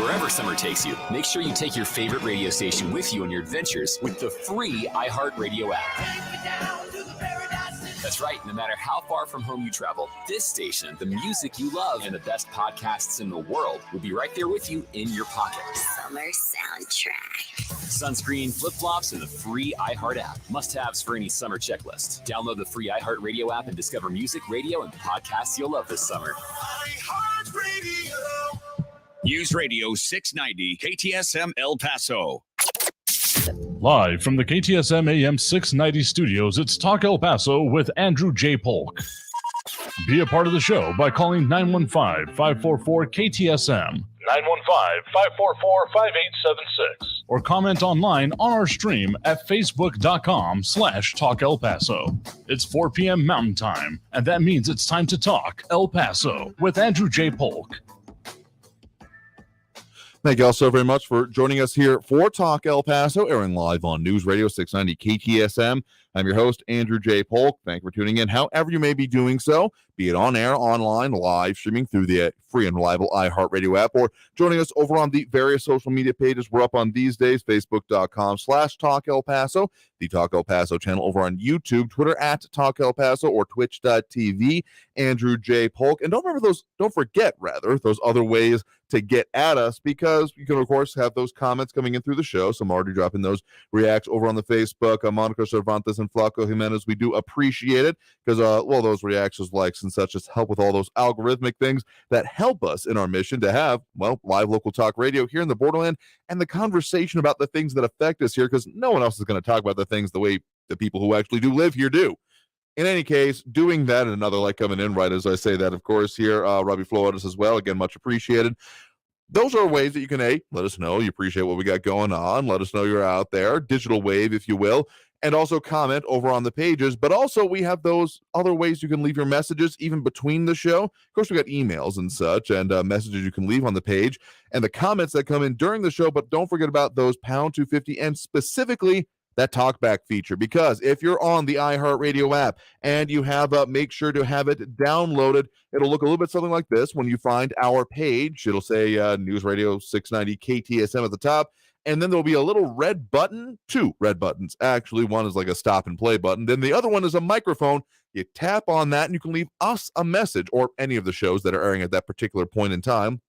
Wherever summer takes you, make sure you take your favorite radio station with you on your adventures with the free Iheart Radio app. That's right. No matter how far from home you travel, this station, the music you love, and the best podcasts in the world will be right there with you in your pocket. Summer soundtrack. Sunscreen, flip-flops, and the free Iheart app. Must-haves for any summer checklist. Download the free Iheart Radio app and discover music, radio, and podcasts you'll love this summer. Iheart Radio. News Radio 690 KTSM El Paso. Live from the KTSM AM 690 studios, it's Talk El Paso with Andrew J. Polk. Be a part of the show by calling 915-544-KTSM, 915-544-5876, or comment online on our stream at facebook.com/Talk El Paso. It's 4 p.m. Mountain Time, and that means it's time to talk El Paso with Andrew J. Polk. Thank you all so very much for joining us here for Talk El Paso, airing live on News Radio 690 KTSM. I'm your host, Andrew J. Polk. Thank you for tuning in, however you may be doing so, be it on air, online, live, streaming through the free and reliable iHeartRadio app, or joining us over on the various social media pages we're up on these days, facebook.com/Talk El Paso, the Talk El Paso channel over on YouTube, Twitter at Talk El Paso, or twitch.tv, Andrew J. Polk. And don't forget those other ways to get at us, because you can, of course, have those comments coming in through the show. So I'm already dropping those reacts over on the Facebook. Monica Cervantes and Flaco Jimenez, we do appreciate it, because those reactions, likes, and such just help with all those algorithmic things that help us in our mission to have, live local talk radio here in the Borderland, and the conversation about the things that affect us here, because no one else is going to talk about the things the way the people who actually do live here do. In any case, doing that, and another like coming in right as I say that, of course, here, Robbie Flores as well, again, much appreciated. Those are ways that you can, let us know you appreciate what we got going on. Let us know you're out there, digital wave, if you will, and also comment over on the pages. But also, we have those other ways you can leave your messages, even between the show. Of course, we got emails and such, and messages you can leave on the page, and the comments that come in during the show. But don't forget about those pound 250, and specifically that talkback feature, because if you're on the iHeartRadio app and you have make sure to have it downloaded, it'll look a little bit something like this. When you find our page, it'll say News Radio 690 KTSM at the top, and then there'll be a little red button, 2 red buttons. Actually, one is like a stop and play button, then the other one is a microphone. You tap on that and you can leave us a message, or any of the shows that are airing at that particular point in time.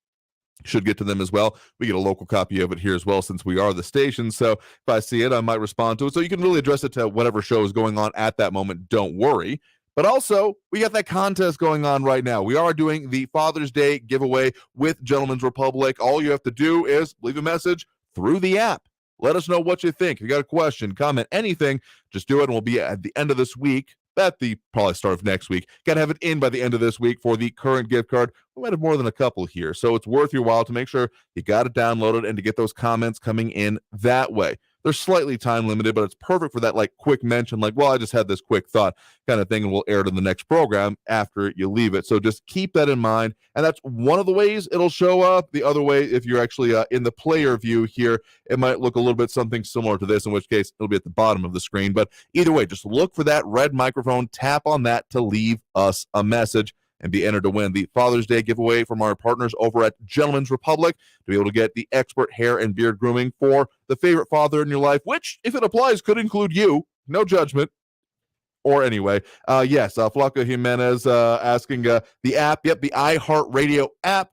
Should get to them as well. We get a local copy of it here as well, since we are the station. So if I see it, I might respond to it. So you can really address it to whatever show is going on at that moment. Don't worry. But also, we got that contest going on right now. We are doing the Father's Day giveaway with Gentleman's Republic. All you have to do is leave a message through the app. Let us know what you think. If you got a question, comment, anything, just do it, and we'll be at the end of this week, at the probably start of next week. Got to have it in by the end of this week for the current gift card. We might have more than a couple here, so it's worth your while to make sure you got it downloaded and to get those comments coming in that way. They're slightly time limited, but it's perfect for that quick mention, I just had this quick thought kind of thing, and we'll air it in the next program after you leave it. So just keep that in mind, and that's one of the ways it'll show up. The other way, if you're actually in the player view here, it might look a little bit something similar to this, in which case it'll be at the bottom of the screen. But either way, just look for that red microphone, tap on that to leave us a message, and be entered to win the Father's Day giveaway from our partners over at Gentleman's Republic, to be able to get the expert hair and beard grooming for the favorite father in your life, which, if it applies, could include you. No judgment. Or anyway, Flaco Jimenez asking the app. Yep, the iHeartRadio app.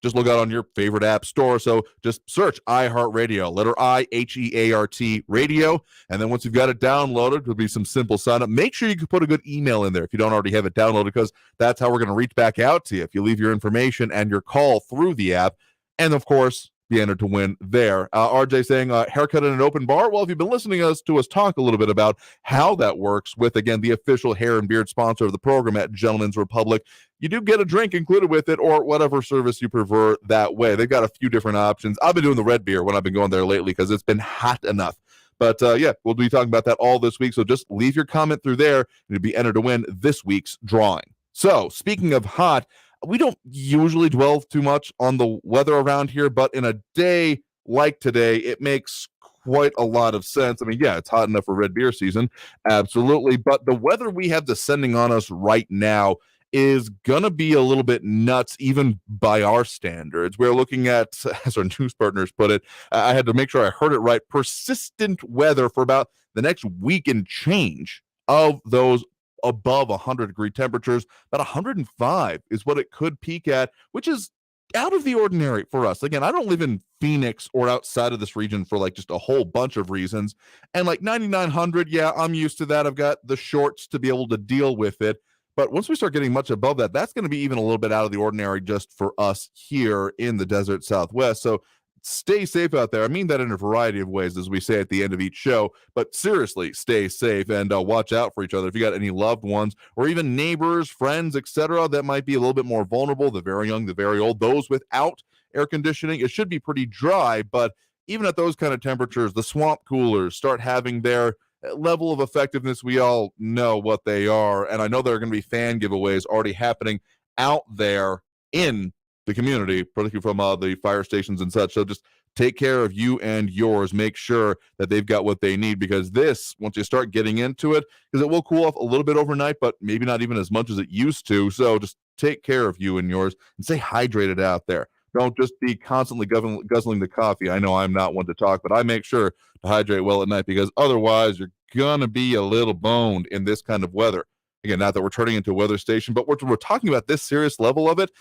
Just look out on your favorite app store. So just search iHeartRadio, letter I, Heart, radio. And then once you've got it downloaded, there'll be some simple sign up. Make sure you can put a good email in there if you don't already have it downloaded, because that's how we're going to reach back out to you if you leave your information and your call through the app. And of course, be entered to win there. RJ saying haircut in an open bar. Well, if you've been listening to us talk a little bit about how that works with, again, the official hair and beard sponsor of the program at Gentleman's Republic, you do get a drink included with it, or whatever service you prefer that way. They've got a few different options. I've been doing the red beer when I've been going there lately, because it's been hot enough. But we'll be talking about that all this week. So just leave your comment through there, and you'll be entered to win this week's drawing. So speaking of hot, we don't usually dwell too much on the weather around here, but in a day like today, it makes quite a lot of sense. I mean, it's hot enough for red beer season, absolutely. But the weather we have descending on us right now, is gonna be a little bit nuts, even by our standards. We're looking at, as our news partners put it, I had to make sure I heard it right, persistent weather for about the next week and change of those above 100-degree temperatures. About 105 is what it could peak at, which is out of the ordinary for us. Again, I don't live in Phoenix or outside of this region for like just a whole bunch of reasons. And like 9,900, yeah, I'm used to that. I've got the shorts to be able to deal with it. But once we start getting much above that, that's going to be even a little bit out of the ordinary just for us here in the desert Southwest. So stay safe out there. I mean that in a variety of ways, as we say at the end of each show, but seriously, stay safe and watch out for each other. If you got any loved ones or even neighbors, friends, etc., that might be a little bit more vulnerable, the very young, the very old, those without air conditioning, it should be pretty dry, but even at those kind of temperatures, the swamp coolers start having their level of effectiveness. We all know what they are, and I know there are going to be fan giveaways already happening out there in the community, particularly from the fire stations and such. So just take care of you and yours. Make sure that they've got what they need, because this, once you start getting into it, because it will cool off a little bit overnight, but maybe not even as much as it used to. So just take care of you and yours and stay hydrated out there. Don't just be constantly guzzling the coffee. I know I'm not one to talk, but I make sure to hydrate well at night, because otherwise you're going to be a little boned in this kind of weather. Again, not that we're turning into a weather station, but we're talking about this serious level of it.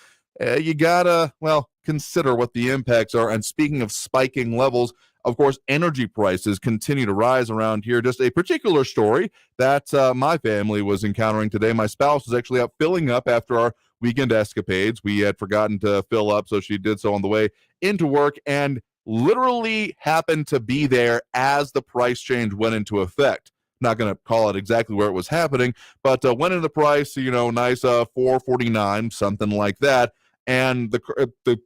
You gotta, consider what the impacts are. And speaking of spiking levels, of course, energy prices continue to rise around here. Just a particular story that my family was encountering today. My spouse was actually out filling up after our weekend escapades. We had forgotten to fill up, so she did so on the way into work and literally happened to be there as the price change went into effect. Not going to call it exactly where it was happening, but went into the price, nice $4.49, something like that. And the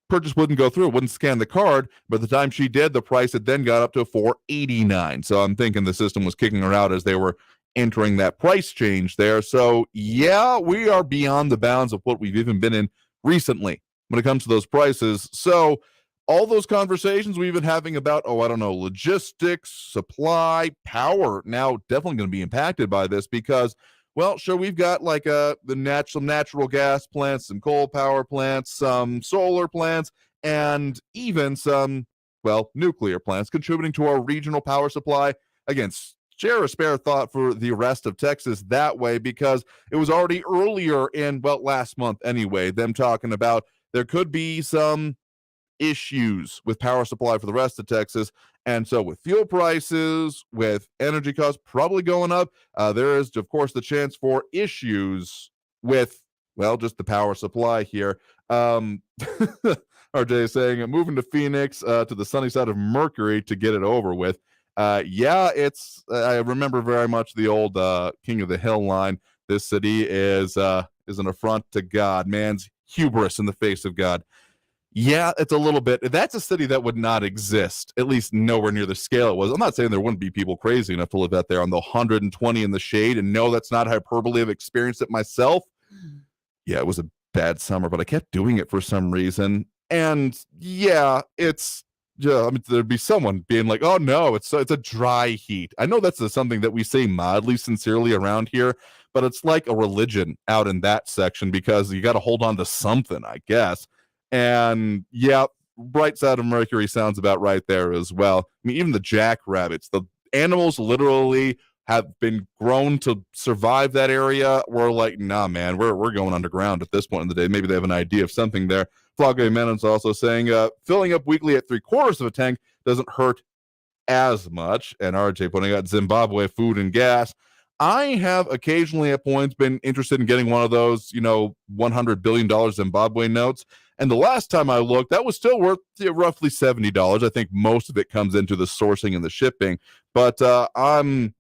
purchase wouldn't go through. It wouldn't scan the card. By the time she did, the price had then got up to $4.89. So I'm thinking the system was kicking her out as they were entering that price change there. So yeah, we are beyond the bounds of what we've even been in recently when it comes to those prices. So all those conversations we've been having about, logistics, supply, power, now definitely going to be impacted by this, because, sure, we've got like the natural gas plants, some coal power plants, some solar plants, and even some, nuclear plants contributing to our regional power supply. Again, share a spare thought for the rest of Texas that way, because it was already earlier in, last month anyway, them talking about there could be some issues with power supply for the rest of Texas. And so with fuel prices, with energy costs probably going up, there is, of course, the chance for issues with, just the power supply here. RJ is saying, moving to Phoenix, to the sunny side of Mercury to get it over with. It's, I remember very much the old King of the Hill line. This city is an affront to God, man's hubris in the face of God. Yeah, it's a little bit. That's a city that would not exist, at least nowhere near the scale it was. I'm not saying there wouldn't be people crazy enough to live out there on the 120 in the shade, and no, that's not hyperbole. I've experienced it myself. Yeah, it was a bad summer, but I kept doing it for some reason. And yeah, there'd be someone being like, "Oh no, it's a dry heat." I know that's something that we say mildly sincerely around here, but it's like a religion out in that section, because you got to hold on to something, I guess. And yeah, bright side of Mercury sounds about right there as well. I mean, even the jackrabbits, the animals literally have been grown to survive that area. We're like, nah, man, we're going underground at this point in the day. Maybe they have an idea of something there. Floggy Menon's also saying, filling up weekly at 3/4 of a tank doesn't hurt as much. And RJ putting out Zimbabwe food and gas. I have occasionally at points been interested in getting one of those, $100 billion Zimbabwe notes. And the last time I looked, that was still worth roughly $70. I think most of it comes into the sourcing and the shipping. But I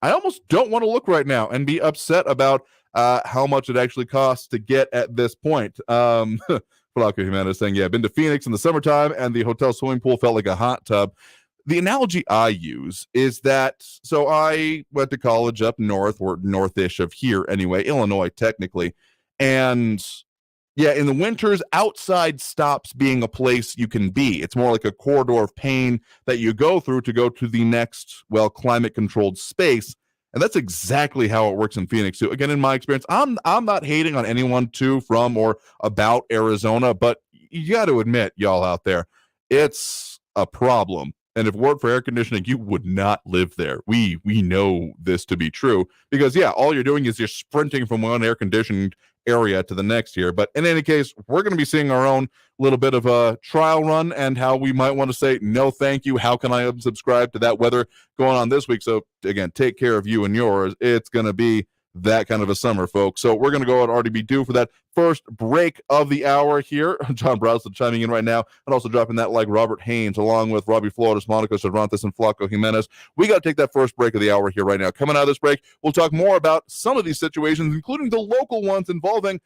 almost don't want to look right now and be upset about how much it actually costs to get at this point. Flaco Jimenez saying, yeah, I've been to Phoenix in the summertime, and the hotel swimming pool felt like a hot tub. The analogy I use is that, so I went to college up north, or northish of here anyway, Illinois technically, and yeah, in the winters, outside stops being a place you can be. It's more like a corridor of pain that you go through to go to the next, climate-controlled space. And that's exactly how it works in Phoenix too. Again, in my experience, I'm not hating on anyone to, from, or about Arizona, but you got to admit, y'all out there, it's a problem. And if it weren't for air conditioning, you would not live there. We know this to be true because, yeah, all you're doing is you're sprinting from one air-conditioned area to the next here. But in any case, we're going to be seeing our own little bit of a trial run and how we might want to say, no, thank you. How can I unsubscribe to that weather going on this week? So, again, take care of you and yours. It's going to be that kind of a summer, folks. So we're going to go at RDB due for that first break of the hour here. John Browson chiming in right now and also dropping that like Robert Haynes along with Robbie Flores, Monica Cervantes, and Flaco Jimenez. We got to take that first break of the hour here right now. Coming out of this break, we'll talk more about some of these situations, including the local ones involving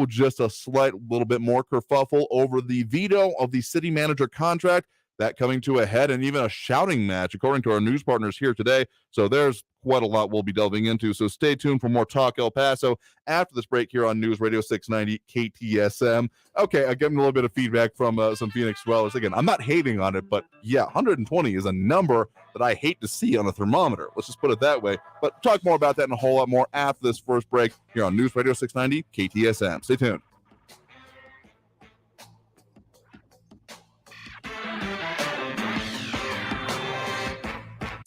just a slight little bit more kerfuffle over the veto of the city manager contract. That coming to a head and even a shouting match, according to our news partners here today. So there's quite a lot we'll be delving into. So stay tuned for more Talk El Paso after this break here on News Radio 690 KTSM. Okay, I'm getting a little bit of feedback from some Phoenix dwellers. Again, I'm not hating on it, but yeah, 120 is a number that I hate to see on a thermometer. Let's just put it that way. But talk more about that and a whole lot more after this first break here on News Radio 690 KTSM. Stay tuned.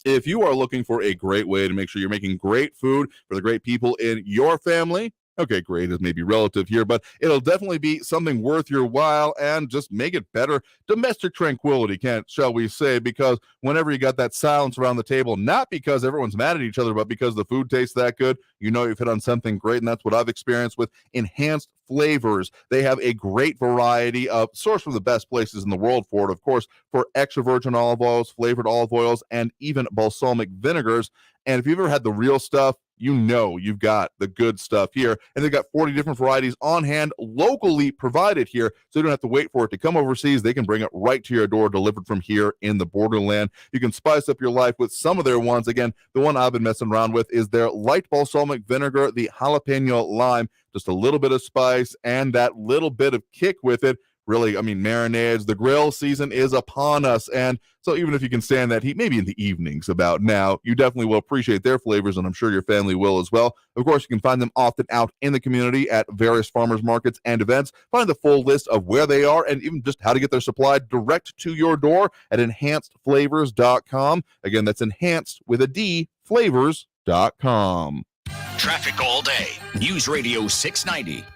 If you are looking for a great way to make sure you're making great food for the great people in your family, okay, great is maybe relative here, but it'll definitely be something worth your while and just make it better. Domestic tranquility, shall we say, because whenever you got that silence around the table, not because everyone's mad at each other, but because the food tastes that good, you know you've hit on something great, and that's what I've experienced with Enhanced Flavors. They have a great variety of sourced from the best places in the world for it, of course, for extra virgin olive oils, flavored olive oils, and even balsamic vinegars. And if you've ever had the real stuff, you know you've got the good stuff here. And they've got 40 different varieties on hand, locally provided here, so you don't have to wait for it to come overseas. They can bring it right to your door, delivered from here in the Borderland. You can spice up your life with some of their ones. Again, the one I've been messing around with is their light balsamic vinegar, the jalapeno lime, just a little bit of spice and that little bit of kick with it. Really, I mean, marinades, the grill season is upon us. And so even if you can stand that heat, maybe in the evenings about now, you definitely will appreciate their flavors, and I'm sure your family will as well. Of course, you can find them often out in the community at various farmers markets and events. Find the full list of where they are and even just how to get their supply direct to your door at enhancedflavors.com. Again, that's enhanced with a D, flavors.com. Traffic all day. News Radio 690.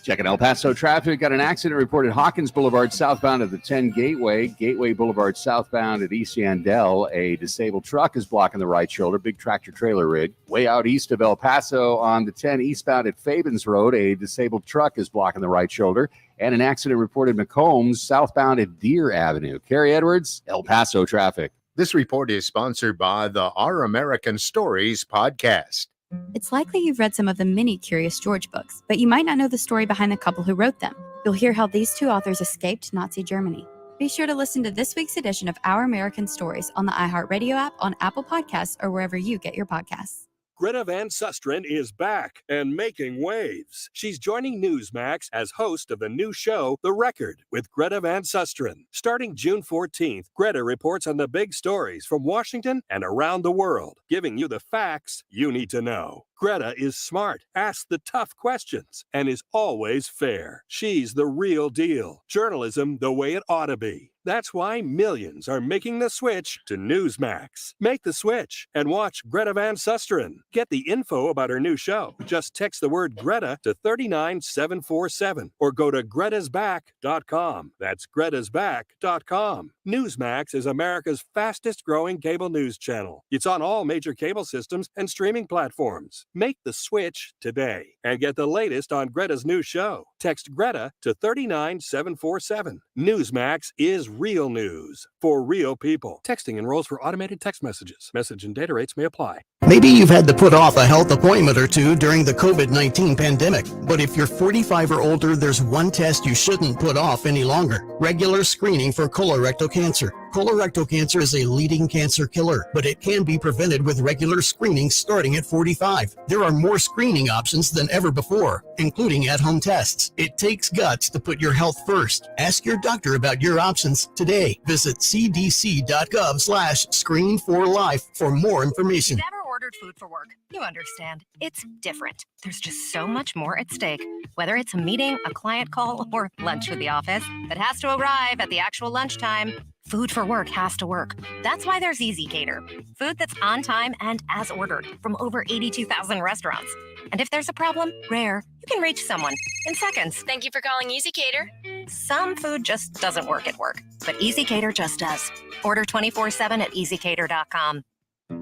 Checking El Paso traffic. Got an accident reported Hawkins Boulevard southbound at the 10 Gateway. Gateway Boulevard southbound at East Yandell. A disabled truck is blocking the right shoulder. Big tractor trailer rig. Way out east of El Paso on the 10 eastbound at Fabens Road. A disabled truck is blocking the right shoulder. And an accident reported McCombs southbound at Deer Avenue. Carrie Edwards, El Paso traffic. This report is sponsored by the Our American Stories podcast. It's likely you've read some of the many Curious George books, but you might not know the story behind the couple who wrote them. You'll hear how these two authors escaped Nazi Germany. Be sure to listen to this week's edition of Our American Stories on the Iheart Radio app, on Apple Podcasts, or wherever you get your podcasts. Greta Van Susteren is back and making waves. She's joining Newsmax as host of the new show, The Record, with Greta Van Susteren. Starting June 14th, Greta reports on the big stories from Washington and around the world, giving you the facts you need to know. Greta is smart, asks the tough questions, and is always fair. She's the real deal. Journalism the way it ought to be. That's why millions are making the switch to Newsmax. Make the switch and watch Greta Van Susteren. Get the info about her new show. Just text the word Greta to 39747 or go to gretasback.com. That's gretasback.com. Newsmax is America's fastest growing cable news channel. It's on all major cable systems and streaming platforms. Make the switch today and get the latest on Greta's new show. Text Greta to 39747. Newsmax is real news for real people. Texting enrolls for automated text messages. Message and data rates may apply. Maybe you've had to put off a health appointment or two during the COVID-19 pandemic. But if you're 45 or older, there's one test you shouldn't put off any longer. Regular screening for colorectal cancer. Colorectal cancer is a leading cancer killer, but it can be prevented with regular screening starting at 45. There are more screening options than ever before, including at-home tests. It takes guts to put your health first. Ask your doctor about your options today. Visit cdc.gov/screen4life for more information. Never ordered ordered food for work. You understand. It's different. There's just so much more at stake. Whether it's a meeting, a client call, or lunch with the office that has to arrive at the actual lunchtime, food for work has to work. That's why there's EasyCater. Food that's on time and as ordered from over 82,000 restaurants. And if there's a problem, rare, you can reach someone in seconds. Thank you for calling EasyCater. Some food just doesn't work at work, but EasyCater just does. Order 24/7 at EasyCater.com.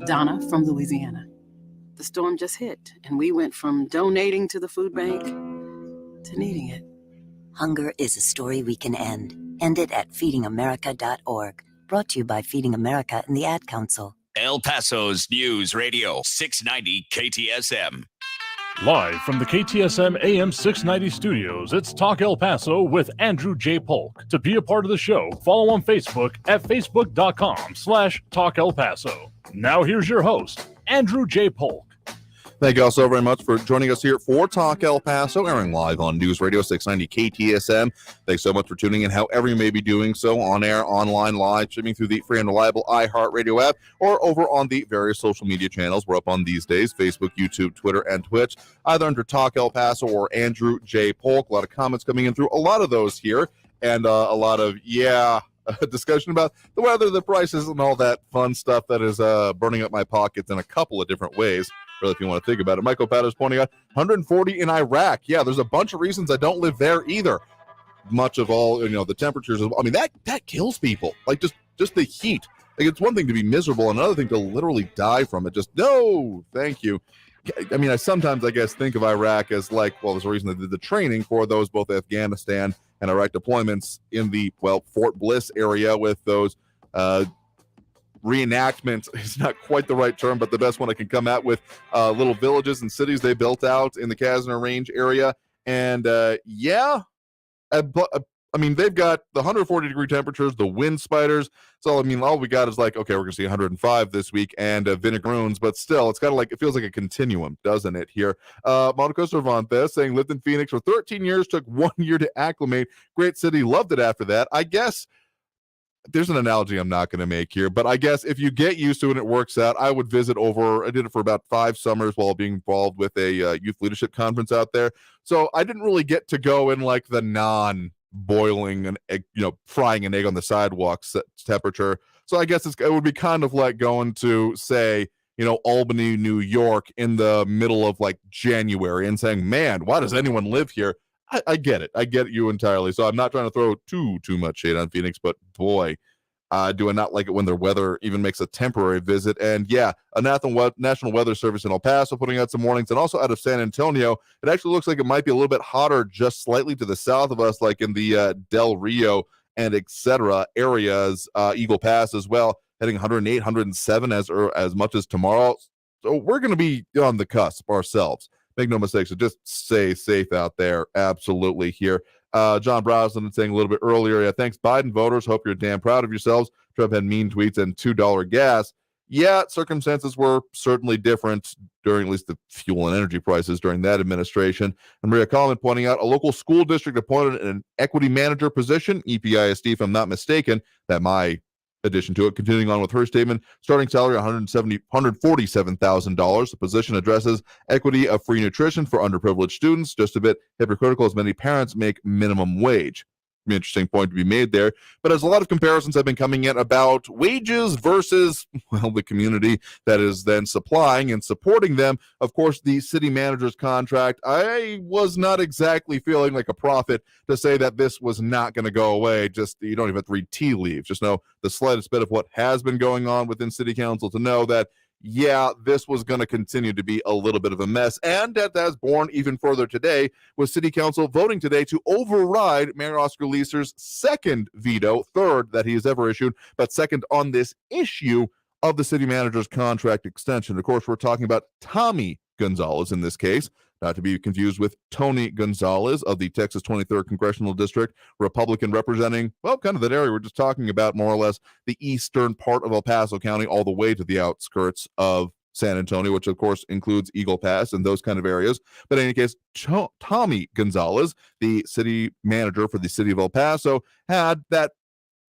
Donna from Louisiana. The storm just hit, and we went from donating to the food bank to needing it. Hunger is a story we can end. End it at feedingamerica.org. Brought to you by Feeding America and the Ad Council. El Paso's News Radio 690 KTSM. Live from the KTSM AM 690 studios, it's Talk El Paso with Andrew J. Polk. To be a part of the show, follow on Facebook at facebook.com/Talk El Paso. Now here's your host, Andrew J. Polk. Thank you all so very much for joining us here for Talk El Paso, airing live on News Radio 690 KTSM. Thanks so much for tuning in, however you may be doing so, on air, online, live, streaming through the free and reliable Iheart Radio app, or over on the various social media channels we're up on these days, Facebook, YouTube, Twitter, and Twitch, either under Talk El Paso or Andrew J. Polk. A lot of comments coming in through a lot of those here, and a lot of, discussion about the weather, the prices, and all that fun stuff that is burning up my pockets in a couple of different ways. Really, if you want to think about it. Michael Patter's pointing out 140 in Iraq. Yeah, there's a bunch of reasons I don't live there either. Much of all, the temperatures. I mean, that kills people. Like just the heat. Like, it's one thing to be miserable, another thing to literally die from it. Just no, thank you. I mean, I sometimes, I guess, think of Iraq as like, well, there's a reason they did the training for those both Afghanistan and Iraq deployments in the Fort Bliss area with those reenactment is not quite the right term, but the best one I can come at with little villages and cities they built out in the Kazner Range area. And I mean, they've got the 140-degree temperatures, the wind spiders. So, I mean, all we got is like, okay, we're going to see 105 this week and vinegaroons, but still, it's kind of like, it feels like a continuum, doesn't it, here? Monica Cervantes saying, lived in Phoenix for 13 years, took 1 year to acclimate. Great city, loved it after that. I guess there's an analogy I'm not going to make here, but I guess if you get used to it and it works out, I would visit I did it for about 5 summers while being involved with a youth leadership conference out there. So I didn't really get to go in like the non-boiling and frying an egg on the sidewalk temperature. So I guess it would be kind of like going to, say, Albany, New York in the middle of like January and saying, man, why does anyone live here? I get it. I get you entirely. So I'm not trying to throw too much shade on Phoenix, but boy, do I not like it when their weather even makes a temporary visit. And yeah, a National Weather Service in El Paso putting out some warnings, and also out of San Antonio. It actually looks like it might be a little bit hotter just slightly to the south of us, like in the Del Rio and etc. areas, Eagle Pass as well, heading 108, 107 as much as tomorrow. So we're going to be on the cusp ourselves. Make no mistakes. So just stay safe out there. Absolutely here. John Brosnan saying a little bit earlier, yeah, thanks, Biden voters. Hope you're damn proud of yourselves. Trump had mean tweets and $2 gas. Yeah, circumstances were certainly different during at least the fuel and energy prices during that administration. And Maria Coleman pointing out a local school district appointed an equity manager position, EPISD, if I'm not mistaken, that my addition to it. Continuing on with her statement, starting salary $147,000. The position addresses equity of free nutrition for underprivileged students. Just a bit hypocritical, as many parents make minimum wage. Interesting point to be made there. But as a lot of comparisons have been coming in about wages versus, the community that is then supplying and supporting them. Of course, the city manager's contract, I was not exactly feeling like a prophet to say that this was not going to go away. Just, you don't even have to read tea leaves. Just know the slightest bit of what has been going on within city council to know that, yeah, this was going to continue to be a little bit of a mess. And that has borne even further today, with City Council voting today to override Mayor Oscar Leeser's second veto, third that he has ever issued, but second on this issue of the city manager's contract extension. Of course, we're talking about Tommy Gonzalez in this case, not to be confused with Tony Gonzalez of the Texas 23rd Congressional District, Republican, representing, kind of that area we're just talking about, more or less the eastern part of El Paso County, all the way to the outskirts of San Antonio, which of course includes Eagle Pass and those kind of areas. But in any case, Tommy Gonzalez, the city manager for the city of El Paso, had that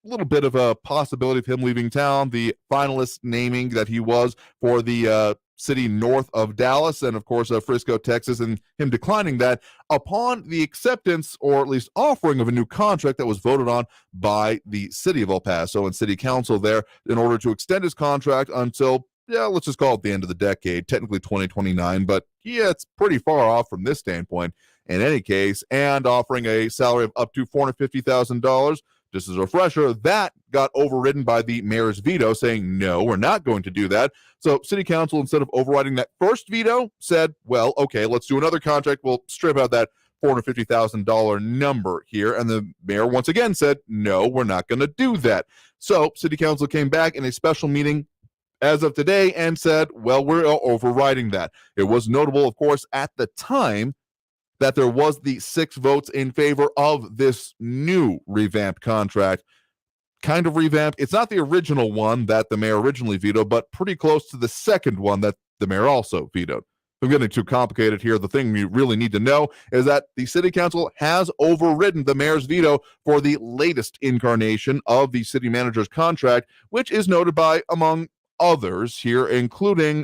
little bit of a possibility of him leaving town. The finalist naming that he was for the city north of Dallas and, of course, Frisco, Texas, and him declining that upon the acceptance or at least offering of a new contract that was voted on by the city of El Paso and city council there in order to extend his contract until, let's just call it the end of the decade, technically 2029, but it's pretty far off from this standpoint in any case, and offering a salary of up to $450,000. Just as a refresher, that got overridden by the mayor's veto, saying, no, we're not going to do that. So city council, instead of overriding that first veto, said, well, okay, let's do another contract. We'll strip out that $450,000 number here. And the mayor once again said, no, we're not going to do that. So city council came back in a special meeting as of today and said, well, we're overriding that. It was notable, of course, at the time that there was the 6 votes in favor of this new revamped contract. Kind of revamped. It's not the original one that the mayor originally vetoed, but pretty close to the second one that the mayor also vetoed. I'm getting too complicated here. The thing you really need to know is that the city council has overridden the mayor's veto for the latest incarnation of the city manager's contract, which is noted by, among others here, including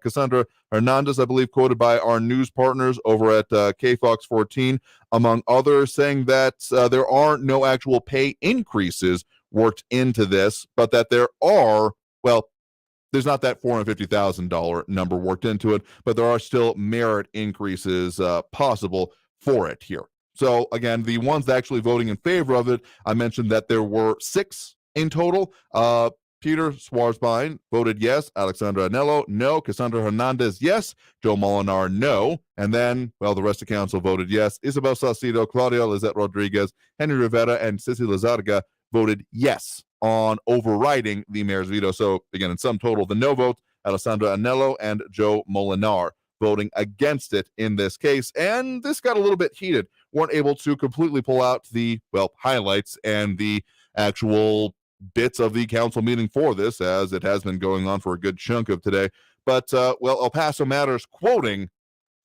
Cassandra Hernandez, I believe, quoted by our news partners over at KFox 14, among others, saying that there are no actual pay increases worked into this, but that there are, there's not that $450,000 number worked into it, but there are still merit increases possible for it here. So, again, the ones actually voting in favor of it, I mentioned that there were 6 in total. Peter Schwarzbein voted yes. Alexandra Anello, no. Cassandra Hernandez, yes. Joe Molinar, no. And then, the rest of council voted yes. Isabel Salcido, Claudia Lizette Rodriguez, Henry Rivera, and Cissy Lizarga voted yes on overriding the mayor's veto. So, again, in sum total, the no votes, Alessandra Anello and Joe Molinar voting against it in this case. And this got a little bit heated. Weren't able to completely pull out the, highlights and the actual bits of the council meeting for this, as it has been going on for a good chunk of today. But, El Paso Matters quoting,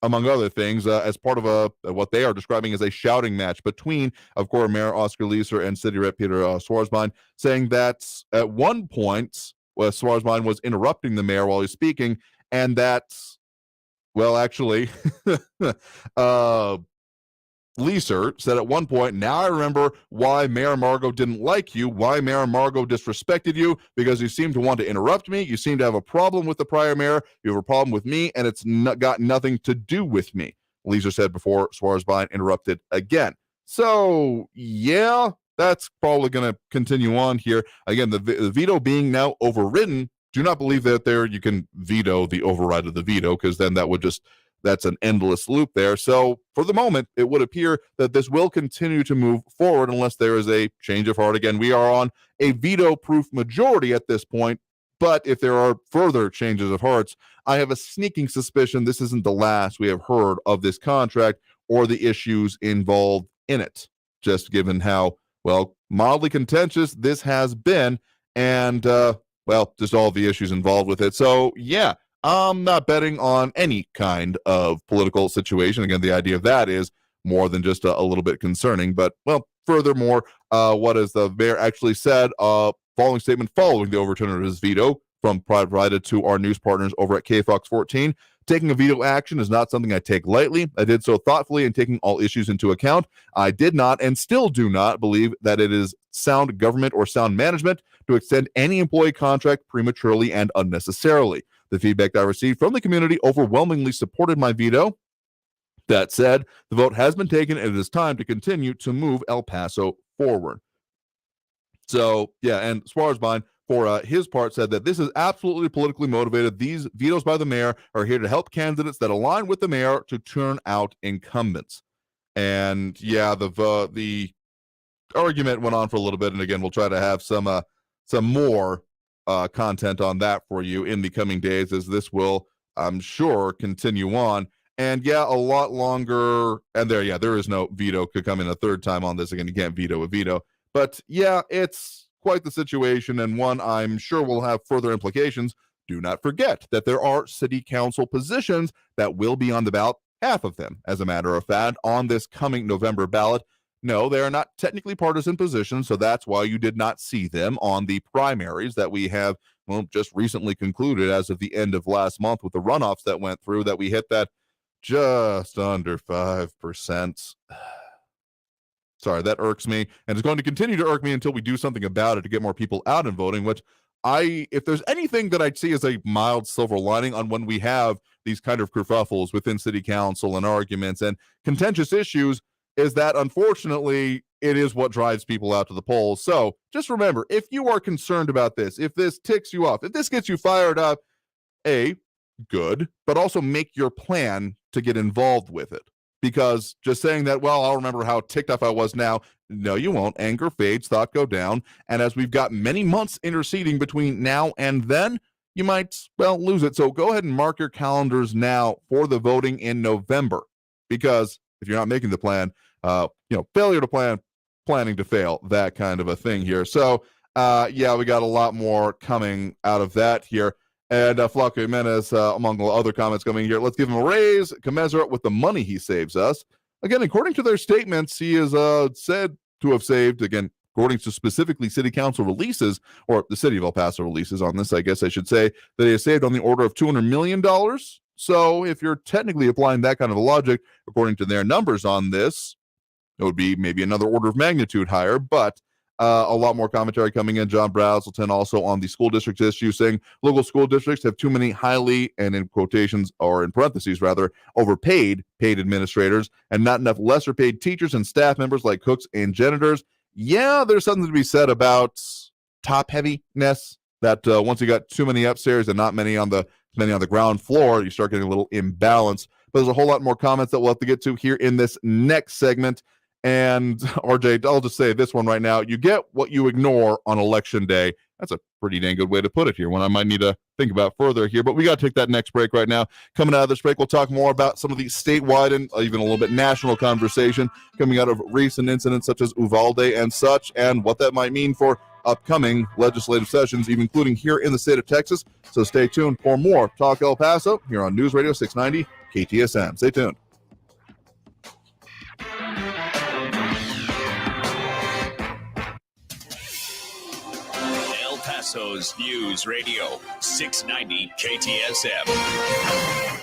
among other things, as part of what they are describing as a shouting match between, of course, Mayor Oscar Leeser and City Rep Peter Schwarzbein, saying that at one point, Schwarzbein was interrupting the mayor while he's speaking, and that, actually, Leeser said at one point, now I remember why Mayor Margot didn't like you, why Mayor Margot disrespected you, because you seem to want to interrupt me. You seem to have a problem with the prior mayor. You have a problem with me, and it's got nothing to do with me, Leeser said before Schwarzbein interrupted again. So, that's probably going to continue on here. Again, the veto being now overridden, do not believe that you can veto the override of the veto, because then that's an endless loop there. So for the moment, it would appear that this will continue to move forward unless there is a change of heart. Again, we are on a veto-proof majority at this point, but if there are further changes of hearts, I have a sneaking suspicion this isn't the last we have heard of this contract or the issues involved in it, just given how, mildly contentious this has been and, just all the issues involved with it. So, I'm not betting on any kind of political situation. Again, the idea of that is more than just a little bit concerning. But, furthermore, what has the mayor actually said, following statement following the overturn of his veto provided to our news partners over at KFox 14. Taking a veto action is not something I take lightly. I did so thoughtfully and taking all issues into account. I did not and still do not believe that it is sound government or sound management to extend any employee contract prematurely and unnecessarily. The feedback I received from the community overwhelmingly supported my veto. That said, the vote has been taken and it is time to continue to move El Paso forward. So, and Schwarzbein, for his part, said that this is absolutely politically motivated. These vetoes by the mayor are here to help candidates that align with the mayor to turn out incumbents. And, the argument went on for a little bit, and again, we'll try to have some more content on that for you in the coming days, as this will, I'm sure, continue on. And a lot longer. And there is no veto could come in a third time on this. Again, you can't veto a veto. But it's quite the situation, and one I'm sure will have further implications. Do not forget that there are city council positions that will be on the ballot, half of them, as a matter of fact, on this coming November ballot. No, they are not technically partisan positions, so that's why you did not see them on the primaries that we have, well, just recently concluded as of the end of last month with the runoffs that went through, that we hit that just under 5%. Sorry, that irks me, and it's going to continue to irk me until we do something about it to get more people out and voting, which if there's anything that I'd see as a mild silver lining on when we have these kind of kerfuffles within city council and arguments and contentious issues, is that unfortunately it is what drives people out to the polls. So just remember, if you are concerned about this, if this ticks you off, if this gets you fired up, good, but also make your plan to get involved with it. Because just saying that, well, I'll remember how ticked off I was now. No, you won't. Anger fades, thought go down. And as we've got many months interceding between now and then, you might, well, lose it. So go ahead and mark your calendars now for the voting in November. Because if you're not making the plan, failure to plan, planning to fail, that kind of a thing here. So, we got a lot more coming out of that here. And Flaco Jimenez, among the other comments coming here, let's give him a raise, commensurate with the money he saves us. Again, according to their statements, he is said to have saved, again, according to specifically city council releases, or the city of El Paso releases on this, I guess I should say, that he has saved on the order of $200 million. So if you're technically applying that kind of a logic, according to their numbers on this, it would be maybe another order of magnitude higher, but a lot more commentary coming in. John Brazelton also on the school districts issue, saying local school districts have too many highly, and in quotations, or in parentheses rather, overpaid paid administrators and not enough lesser paid teachers and staff members like cooks and janitors. Yeah, there's something to be said about top heaviness, that once you got too many upstairs and not many on the ground floor, you start getting a little imbalance. But there's a whole lot more comments that we'll have to get to here in this next segment. And RJ, I'll just say this one right now. You get what you ignore on election day. That's a pretty dang good way to put it here, one I might need to think about further here. But we got to take that next break right now. Coming out of this break, we'll talk more about some of the statewide and even a little bit national conversation coming out of recent incidents such as Uvalde and such, and what that might mean for upcoming legislative sessions, even including here in the state of Texas. So stay tuned for more Talk El Paso here on News Radio 690 KTSM. Stay tuned. El Paso's News Radio 690 KTSM.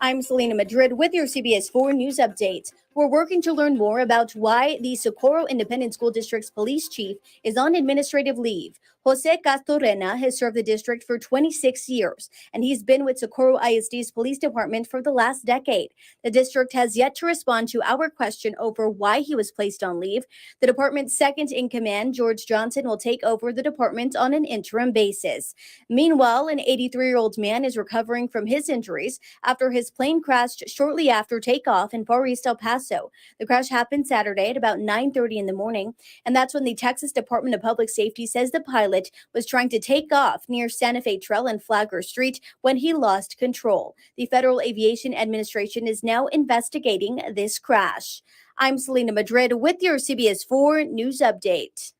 I'm Selena Madrid with your CBS 4 News Update. We're working to learn more about why the Socorro Independent School District's police chief is on administrative leave. Jose Castorena has served the district for 26 years, and he's been with Socorro ISD's police department for the last decade. The district has yet to respond to our question over why he was placed on leave. The department's second in command, George Johnson, will take over the department on an interim basis. Meanwhile, an 83-year-old man is recovering from his injuries after his plane crashed shortly after takeoff in Far East El Paso. The crash happened Saturday at about 9:30 in the morning, and that's when the Texas Department of Public Safety says the pilot was trying to take off near Santa Fe Trail and Flagler Street when he lost control. The Federal Aviation Administration is now investigating this crash. I'm Selena Madrid with your CBS 4 News Update.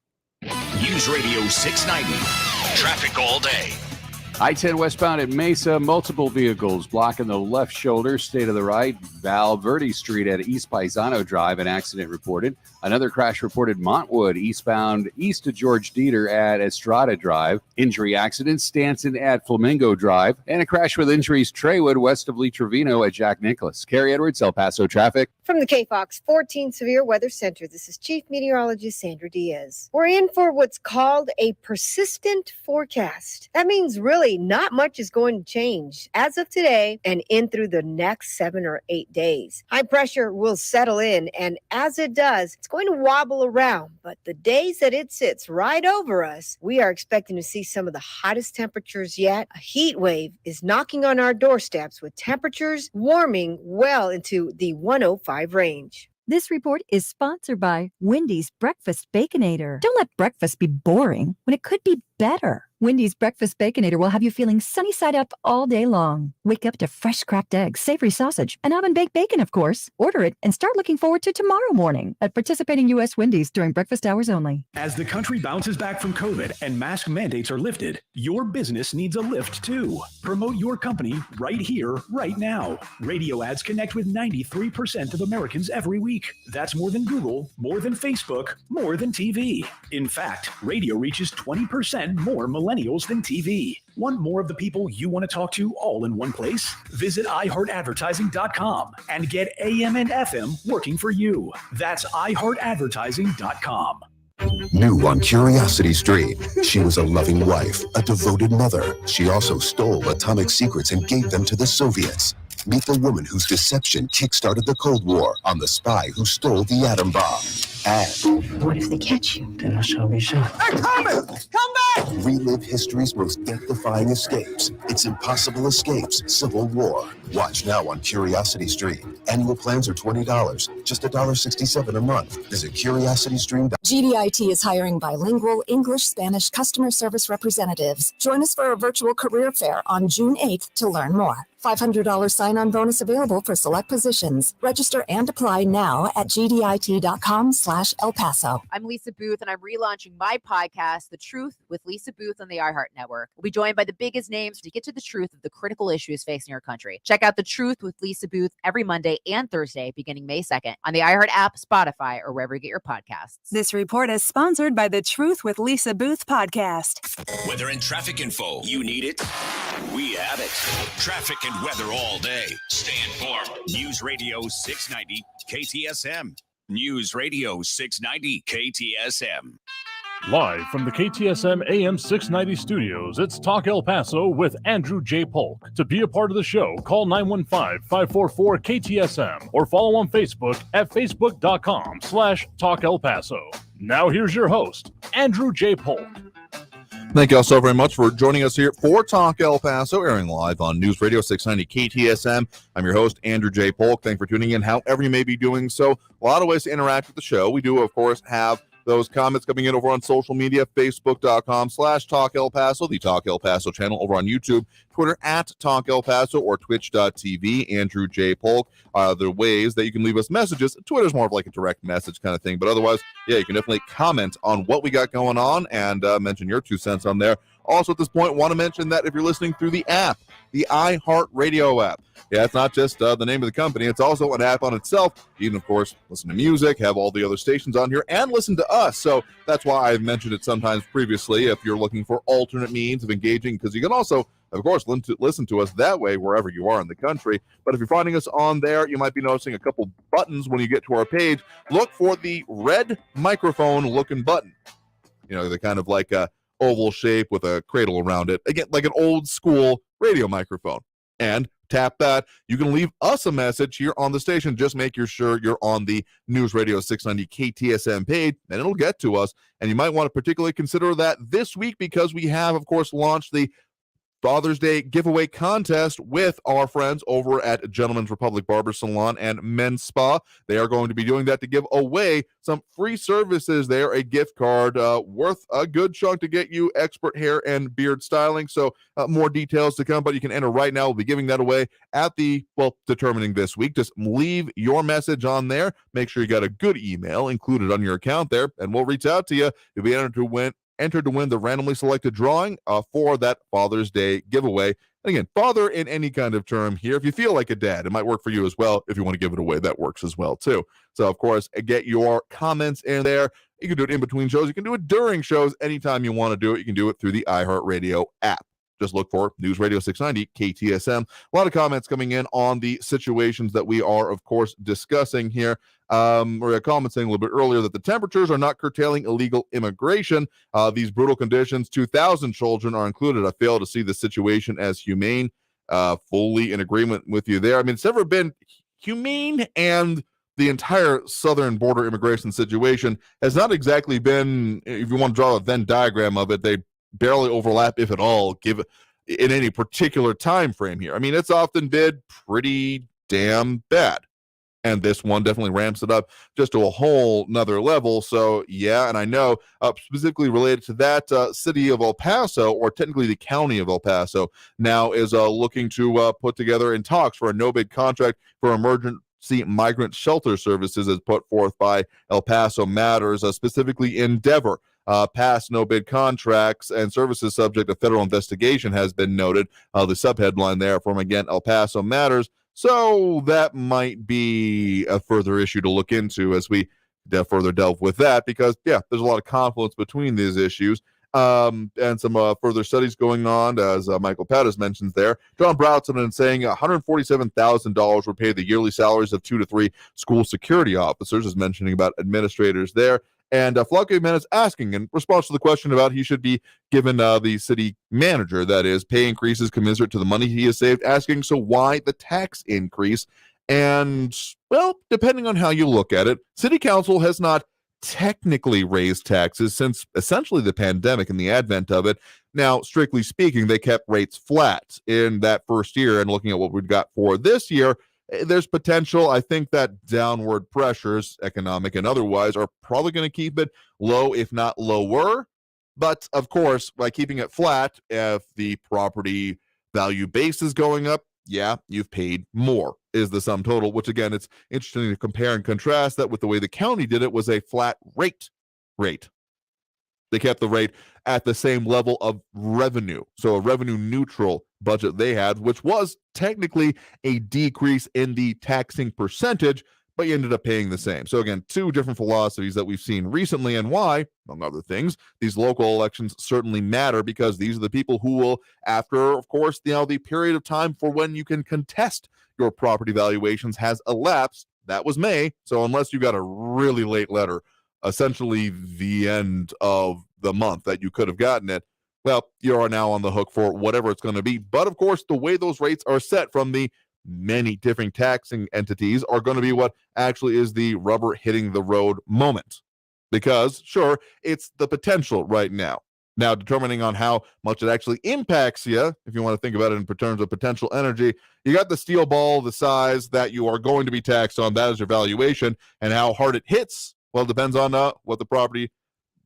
News Radio 690. Traffic all day. I-10 westbound at Mesa, multiple vehicles blocking the left shoulder, stay to the right. Valverde Street at East Paisano Drive, an accident reported. Another crash reported Montwood, eastbound east to George Dieter at Estrada Drive. Injury accident, Stanton at Flamingo Drive. And a crash with injuries, Treywood west of Lee Trevino at Jack Nicklaus. Carrie Edwards, El Paso Traffic. From the KFOX 14 Severe Weather Center, this is Chief Meteorologist Sandra Diaz. We're in for what's called a persistent forecast. That means really not much is going to change as of today and in through the next 7 or 8 days. High pressure will settle in, and as it does, it's going to wobble around. But the days that it sits right over us, we are expecting to see some of the hottest temperatures yet. A heat wave is knocking on our doorsteps with temperatures warming well into the 105 range. This report is sponsored by Wendy's Breakfast Baconator. Don't let breakfast be boring when it could be better. Wendy's Breakfast Baconator will have you feeling sunny side up all day long. Wake up to fresh cracked eggs, savory sausage, and oven-baked bacon, of course. Order it and start looking forward to tomorrow morning at participating U.S. Wendy's during breakfast hours only. As the country bounces back from COVID and mask mandates are lifted, your business needs a lift too. Promote your company right here, right now. Radio ads connect with 93% of Americans every week. That's more than Google, more than Facebook, more than TV. In fact, radio reaches 20% more millennials than TV. Want more of the people you want to talk to all in one place? Visit iHeartAdvertising.com and get AM and FM working for you. That's iHeartAdvertising.com. New on Curiosity Stream, she was a loving wife, a devoted mother. She also stole atomic secrets and gave them to the Soviets. Meet the woman whose deception kick-started the Cold War on the spy who stole the atom bomb. And what if they catch you? Then I shall be shot. they're coming! Come back! Relive history's most death-defying escapes. It's Impossible Escapes, Civil War. Watch now on Curiosity Stream. Annual plans are $20, just $1.67 a month. Visit CuriosityStream.com. GDIT is hiring bilingual English-Spanish customer service representatives. Join us for a virtual career fair on June 8th to learn more. $500 sign-on bonus available for select positions. Register and apply now at gdit.com/El Paso. I'm Lisa Booth, and I'm relaunching my podcast, The Truth with Lisa Booth on the Iheart Network. We'll be joined by the biggest names to get to the truth of the critical issues facing our country. Check out The Truth with Lisa Booth every Monday and Thursday beginning May 2nd on the Iheart app, Spotify, or wherever you get your podcasts. This report is sponsored by the Truth with Lisa Booth podcast. Weather and traffic info. You need it? We have it. Traffic and weather all day. Stay informed. News Radio 690 KTSM. News Radio 690 KTSM. Live from the KTSM AM 690 studios, it's Talk El Paso with Andrew J. Polk. To be a part of the show, call 915-544-KTSM or follow on Facebook at facebook.com/Talk El Paso. Now here's your host, Andrew J. Polk. Thank you all so very much for joining us here for Talk El Paso, airing live on News Radio 690 KTSM. I'm your host, Andrew J. Polk. Thanks for tuning in, however you may be doing so. A lot of ways to interact with the show. We do, of course, have those comments coming in over on social media, facebook.com/Talk El Paso, the Talk El Paso channel over on YouTube, Twitter at Talk El Paso, or twitch.tv, Andrew J. Polk. The ways that you can leave us messages. Twitter's more of like a direct message kind of thing, but otherwise, yeah, you can definitely comment on what we got going on and mention your 2 cents on there. Also, at this point, want to mention that if you're listening through the app, the Iheart Radio app. Yeah, it's not just the name of the company. It's also an app on itself. You can, of course, listen to music, have all the other stations on here, and listen to us. So that's why I've mentioned it sometimes previously if you're looking for alternate means of engaging, because you can also, of course, listen to us that way wherever you are in the country. But if you're finding us on there, you might be noticing a couple buttons when you get to our page. Look for the red microphone-looking button. You know, they're kind of like a oval shape with a cradle around it. Again, like an old school radio microphone. And tap that. You can leave us a message here on the station. Just make sure you're on the News Radio 690 KTSM page, and it'll get to us. And you might want to particularly consider that this week because we have, of course, launched the Father's Day giveaway contest with our friends over at Gentleman's Republic Barber Salon and Men's Spa. They are going to be doing that to give away some free services there, a gift card worth a good chunk to get you expert hair and beard styling. So more details to come, but you can enter right now. We'll be giving that away at determining this week. Just leave your message on there. Make sure you got a good email included on your account there, and we'll reach out to you. You'll be entered to win the randomly selected drawing for that Father's Day giveaway. And again, father in any kind of term here. If you feel like a dad, it might work for you as well. If you want to give it away, that works as well too. So of course, get your comments in there. You can do it in between shows. You can do it during shows. Anytime you want to do it, you can do it through the Iheart Radio app. Just look for News Radio 690 KTSM. A lot of comments coming in on the situations that we are, of course, discussing here. We had a comment saying a little bit earlier that the temperatures are not curtailing illegal immigration. These brutal conditions, 2,000 children are included. I fail to see the situation as humane. Fully in agreement with you there. I mean, it's never been humane, and the entire southern border immigration situation has not exactly been, if you want to draw a Venn diagram of it, they barely overlap, if at all, give in any particular time frame here. I mean, it's often been pretty damn bad. And this one definitely ramps it up just to a whole nother level. So, yeah, and I know specifically related to that, city of El Paso, or technically the county of El Paso, now is looking to put together in talks for a no-bid contract for emergency migrant shelter services as put forth by El Paso Matters, specifically Endeavor. Past no-bid contracts and services subject to federal investigation has been noted. The subheadline there from, again, El Paso Matters. So that might be a further issue to look into as we further delve with that, because, yeah, there's a lot of confluence between these issues and some further studies going on, as Michael Pattis mentions there. John Brownson saying $147,000 would pay the yearly salaries of 2 to 3 school security officers, is mentioning about administrators there. And Flavio Jimenez asking, in response to the question about he should be given the city manager, that is, pay increases commensurate to the money he has saved, asking, so why the tax increase? And, well, depending on how you look at it, city council has not technically raised taxes since essentially the pandemic and the advent of it. Now, strictly speaking, they kept rates flat in that first year, and looking at what we've got for this year, there's potential. I think that downward pressures, economic and otherwise, are probably going to keep it low, if not lower. But, of course, by keeping it flat, if the property value base is going up, yeah, you've paid more, is the sum total, which, again, it's interesting to compare and contrast that with the way the county did it was a flat rate. They kept the rate at the same level of revenue. So a revenue neutral budget they had, which was technically a decrease in the taxing percentage, but you ended up paying the same. So again, two different philosophies that we've seen recently, and why, among other things, these local elections certainly matter, because these are the people who will, after, of course, the period of time for when you can contest your property valuations has elapsed. That was May. So unless you got a really late letter, essentially the end of the month that you could have gotten it, well, you are now on the hook for whatever it's going to be. But of course, the way those rates are set from the many different taxing entities are going to be what actually is the rubber hitting the road moment. Because, sure, it's the potential right now. Now, determining on how much it actually impacts you, if you want to think about it in terms of potential energy, you got the steel ball, the size that you are going to be taxed on, that is your valuation, and how hard it hits. Well, it depends on what the property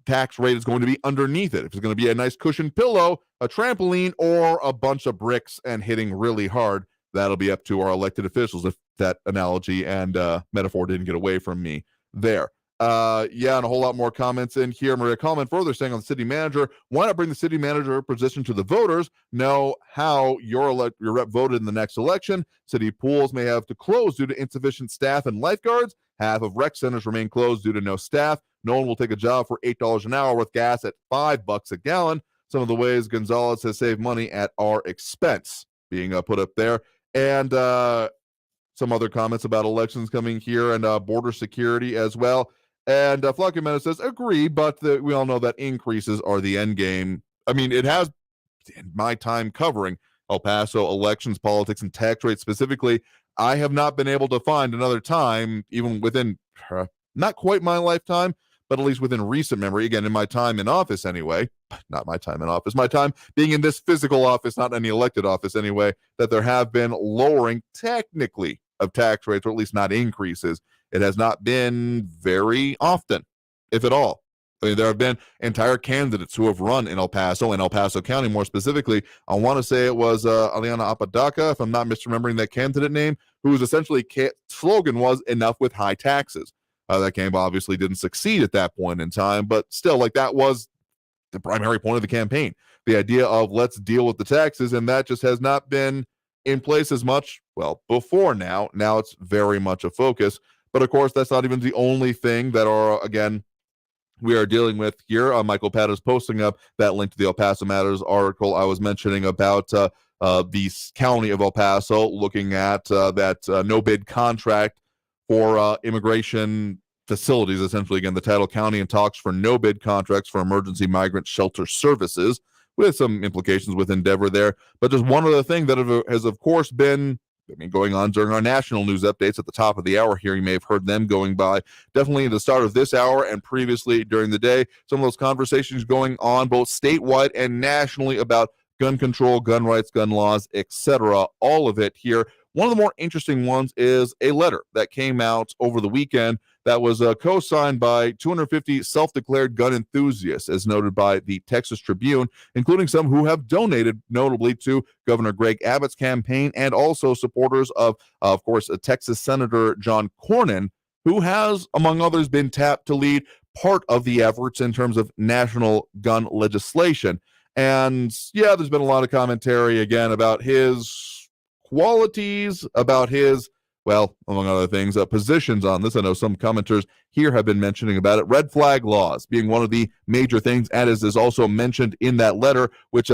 tax rate is going to be underneath it. If it's going to be a nice cushioned pillow, a trampoline, or a bunch of bricks and hitting really hard, that'll be up to our elected officials, if that analogy and metaphor didn't get away from me there. Yeah, and a whole lot more comments in here. Maria comment further saying on the city manager, why not bring the city manager position to the voters? Know how your rep voted in the next election. City pools may have to close due to insufficient staff and lifeguards. Half of rec centers remain closed due to no staff. No one will take a job for $8 an hour with gas at $5 a gallon. Some of the ways Gonzalez has saved money at our expense being put up there. And some other comments about elections coming here and border security as well. And Flavio Jimenez says, agree, but we all know that increases are the end game. I mean, it has, in my time covering El Paso elections, politics, and tax rates specifically, I have not been able to find another time, even within not quite my lifetime, but at least within recent memory, again, in my time in office anyway, not my time in office, my time being in this physical office, not any elected office anyway, that there have been lowering technically of tax rates, or at least not increases. It has not been very often, if at all. I mean, there have been entire candidates who have run in El Paso and El Paso County more specifically. I want to say it was Aliana Apodaca, if I'm not misremembering that candidate name, whose essentially slogan was enough with high taxes. That campaign obviously didn't succeed at that point in time, but still, like, that was the primary point of the campaign. The idea of let's deal with the taxes, and that just has not been in place as much, well, before now. Now it's very much a focus. But of course, that's not even the only thing that are, again, we are dealing with here. Michael Pat is posting up that link to the El Paso Matters article I was mentioning about the county of El Paso looking at that no-bid contract for immigration facilities, essentially. Again, the title county in talks for no-bid contracts for emergency migrant shelter services, with some implications with Endeavor there. But just one other thing that has, of course, been going on during our national news updates at the top of the hour here. You may have heard them going by. Definitely at the start of this hour and previously during the day, some of those conversations going on both statewide and nationally about gun control, gun rights, gun laws, etc. All of it here. One of the more interesting ones is a letter that came out over the weekend that was co-signed by 250 self-declared gun enthusiasts, as noted by the Texas Tribune, including some who have donated notably to Governor Greg Abbott's campaign and also supporters of course, Texas Senator John Cornyn, who has, among others, been tapped to lead part of the efforts in terms of national gun legislation. And yeah, there's been a lot of commentary again about his qualities, about his, well, among other things, positions on this. I know some commenters here have been mentioning about it. Red flag laws being one of the major things, and as is also mentioned in that letter, which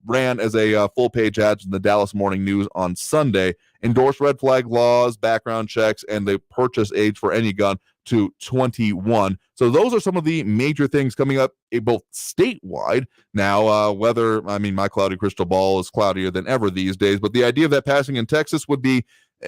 ran as a full-page ad in the Dallas Morning News on Sunday, endorsed red flag laws, background checks, and the purchase age for any gun to 21. So those are some of the major things coming up, both statewide. Now, whether, I mean, my cloudy crystal ball is cloudier than ever these days, but the idea of that passing in Texas would be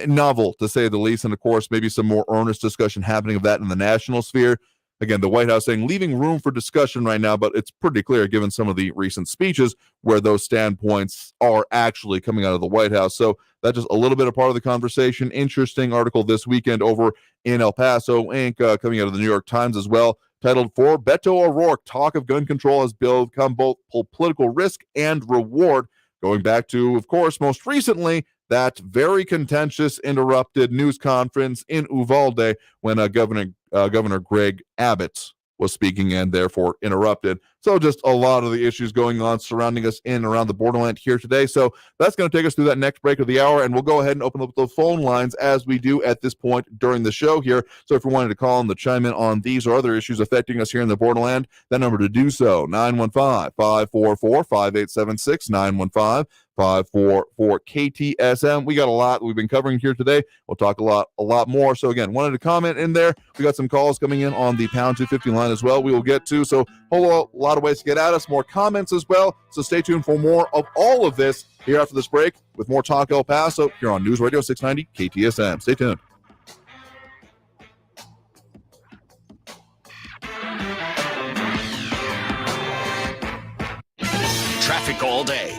novel, to say the least, and of course, maybe some more earnest discussion happening of that in the national sphere. Again, the White House saying leaving room for discussion right now, but it's pretty clear given some of the recent speeches where those standpoints are actually coming out of the White House. So that's just a little bit of part of the conversation. Interesting article this weekend over in El Paso, Inc., coming out of the New York Times as well, titled "For Beto O'Rourke, Talk of Gun Control Has Become Both Political Risk and Reward," going back to, of course, most recently, that very contentious, interrupted news conference in Uvalde when Governor Greg Abbott was speaking and therefore interrupted. So just a lot of the issues going on surrounding us in and around the borderland here today. So that's going to take us through that next break of the hour, and we'll go ahead and open up the phone lines as we do at this point during the show here. So if you wanted to call in to chime in on these or other issues affecting us here in the borderland, that number to do so, 915-544-5876, 915-544 KTSM. We got a lot we've been covering here today. We'll talk a lot more. So again, wanted to comment in there. We got some calls coming in on the pound 250 line as well. We will get to, so whole lot of ways to get at us, more comments as well. So stay tuned for more of all of this here after this break with more Talk El Paso here on News Radio 690 KTSM. Stay tuned. Traffic all day.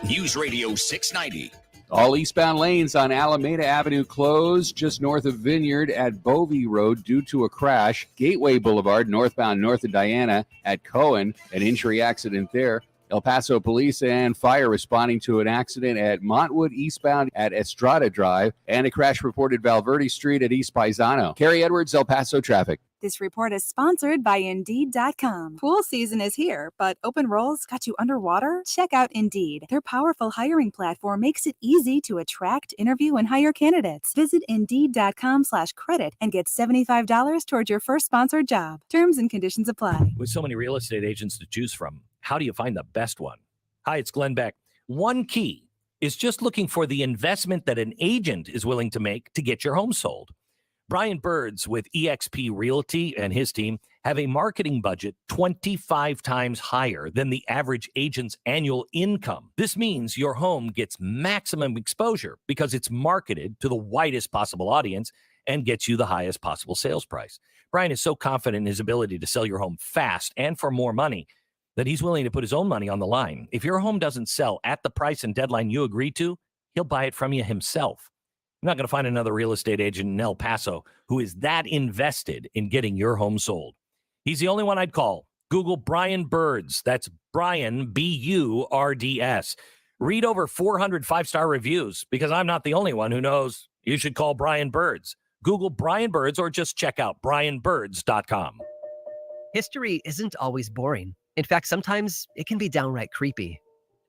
News Radio 690. All eastbound lanes on Alameda Avenue closed just north of Vineyard at Bovey Road due to a crash. Gateway Boulevard northbound north of Diana at Cohen, an injury accident there. El Paso police and fire responding to an accident at Montwood eastbound at Estrada Drive, and a crash reported Valverde Street at East Paisano. Carrie Edwards, El Paso traffic. This report is sponsored by Indeed.com. Pool season is here, but open roles got you underwater? Check out Indeed. Their powerful hiring platform makes it easy to attract, interview, and hire candidates. Visit Indeed.com/credit and get $75 towards your first sponsored job. Terms and conditions apply. With so many real estate agents to choose from, how do you find the best one? Hi, it's Glenn Beck. One key is just looking for the investment that an agent is willing to make to get your home sold. Brian Birds with eXp Realty and his team have a marketing budget 25 times higher than the average agent's annual income. This means your home gets maximum exposure because it's marketed to the widest possible audience and gets you the highest possible sales price. Brian is so confident in his ability to sell your home fast and for more money that he's willing to put his own money on the line. If your home doesn't sell at the price and deadline you agree to, he'll buy it from you himself. You're not going to find another real estate agent in El Paso who is that invested in getting your home sold. He's the only one I'd call. Google Brian Birds. That's Brian, B-U-R-D-S. Read over 400 five-star reviews because I'm not the only one who knows you should call Brian Birds. Google Brian Birds or just check out brianbirds.com. History isn't always boring. In fact, sometimes it can be downright creepy.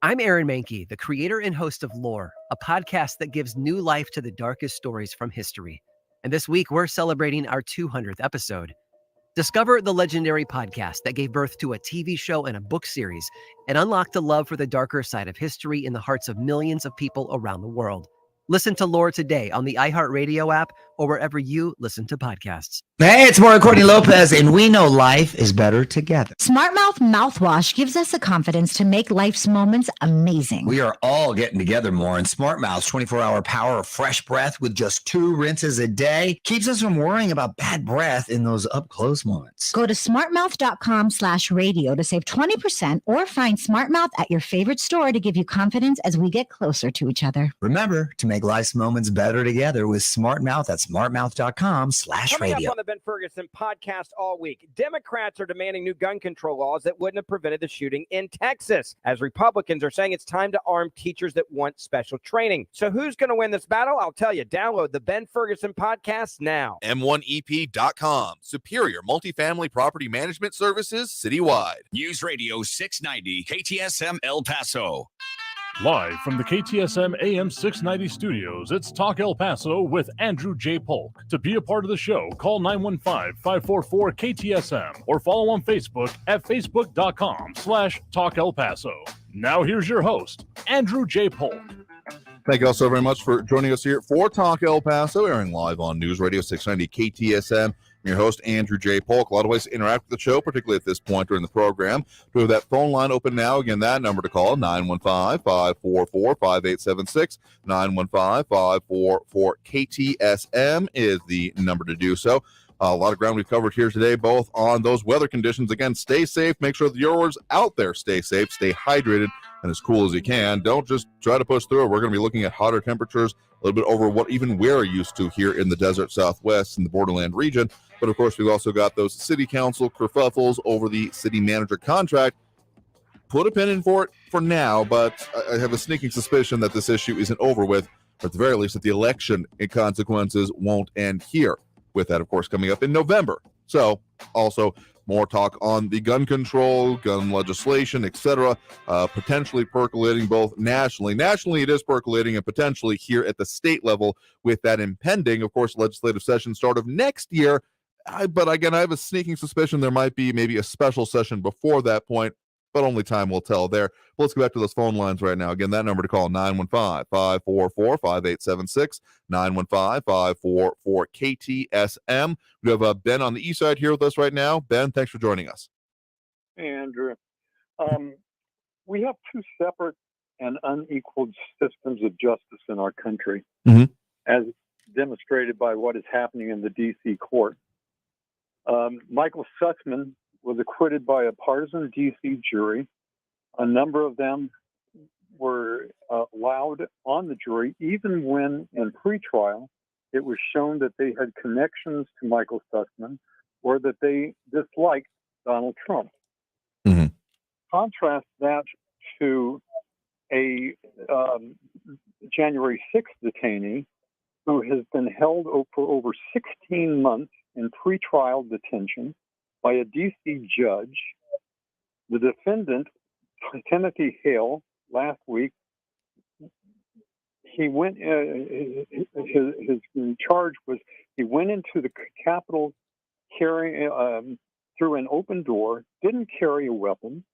I'm Aaron Mahnke, the creator and host of Lore, a podcast that gives new life to the darkest stories from history. And this week, we're celebrating our 200th episode. Discover the legendary podcast that gave birth to a TV show and a book series and unlocked a love for the darker side of history in the hearts of millions of people around the world. Listen to Lore today on the Iheart Radio app or wherever you listen to podcasts. Hey, it's Mario Courtney Lopez, and we know life is better together. Smart Mouth mouthwash gives us the confidence to make life's moments amazing. We are all getting together more, and Smart Mouth's 24-hour power of fresh breath with just 2 rinses a day keeps us from worrying about bad breath in those up-close moments. Go to smartmouth.com/radio to save 20% or find Smart Mouth at your favorite store to give you confidence as we get closer to each other. Remember to make life's moments better together with Smart Mouth at smartmouth.com/radio. Coming up on the Ben Ferguson podcast all week, Democrats are demanding new gun control laws that wouldn't have prevented the shooting in Texas, as Republicans are saying it's time to arm teachers that want special training. So who's going to win this battle? I'll tell you. Download the Ben Ferguson podcast now. M1EP.com. Superior multifamily property management services citywide. News Radio 690 KTSM El Paso. Live from the KTSM AM 690 studios, it's Talk El Paso with Andrew J. Polk. To be a part of the show, call 915-544-KTSM or follow on Facebook at facebook.com/Talk El Paso. Now here's your host, Andrew J. Polk. Thank you all so very much for joining us here for Talk El Paso, airing live on News Radio 690 KTSM. I'm your host, Andrew J. Polk. A lot of ways to interact with the show, particularly at this point during the program. We have that phone line open now. Again, that number to call, 915-544-5876. 915-544-KTSM is the number to do so. A lot of ground we've covered here today, both on those weather conditions. Again, stay safe. Make sure that yours out there stay safe, stay hydrated, and as cool as you can. Don't just try to push through. We're going to be looking at hotter temperatures, a little bit over what even we're used to here in the desert Southwest and the Borderland region. But, of course, we've also got those city council kerfuffles over the city manager contract. Put a pin in for it for now, but I have a sneaking suspicion that this issue isn't over with, or at the very least that the election consequences won't end here. With that, of course, coming up in November. So, also more talk on the gun control, gun legislation, etc., potentially percolating both nationally. Nationally, it is percolating, and potentially here at the state level with that impending, of course, legislative session start of next year. But again, I have a sneaking suspicion there might be maybe a special session before that point, but only time will tell there. But let's go back to those phone lines right now. Again, that number to call, 915-544-5876, 915-544-KTSM. We have Ben on the east side here with us right now. Ben, thanks for joining us. Hey, Andrew. We have 2 separate and unequal systems of justice in our country, as demonstrated by what is happening in the D.C. court. Michael Sussman was acquitted by a partisan D.C. jury. A number of them were allowed on the jury, even when in pretrial it was shown that they had connections to Michael Sussman or that they disliked Donald Trump. Contrast that to a January 6th detainee who has been held for over 16 months in pretrial detention by a D.C. judge. The defendant, Timothy Hale, last week, he went. His charge was he went into the Capitol carrying through an open door, didn't carry a weapon,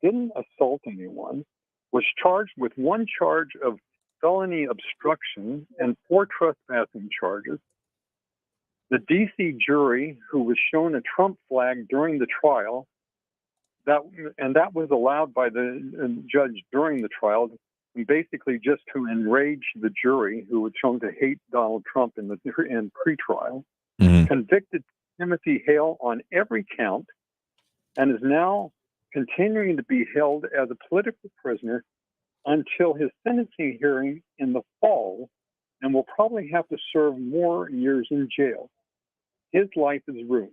didn't assault anyone, was charged with 1 charge of felony obstruction and 4 trespassing charges. The D.C. jury, who was shown a Trump flag during the trial, that was allowed by the judge during the trial, basically just to enrage the jury, who was shown to hate Donald Trump in pretrial, convicted Timothy Hale on every count, and is now continuing to be held as a political prisoner until his sentencing hearing in the fall, and will probably have to serve more years in jail. His life is ruined.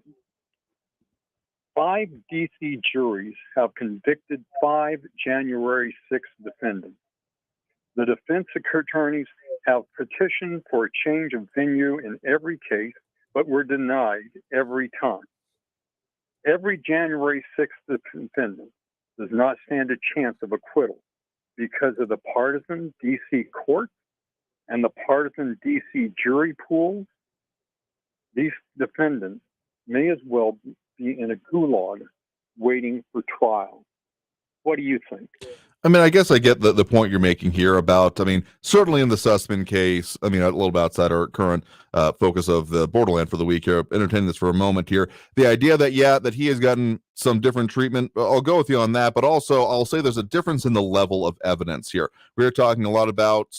5 D.C. juries have convicted 5 January 6th defendants. The defense attorneys have petitioned for a change of venue in every case, but were denied every time. Every January 6th defendant does not stand a chance of acquittal because of the partisan D.C. court and the partisan D.C. jury pool. These defendants may as well be in a gulag waiting for trial. What do you think? I mean, I guess I get the point you're making here about, I mean, certainly in the Sussman case, I mean, a little bit outside our current focus of the Borderland for the week here, entertain this for a moment here. The idea that, yeah, that he has gotten some different treatment, I'll go with you on that, but also I'll say there's a difference in the level of evidence here. We're talking a lot about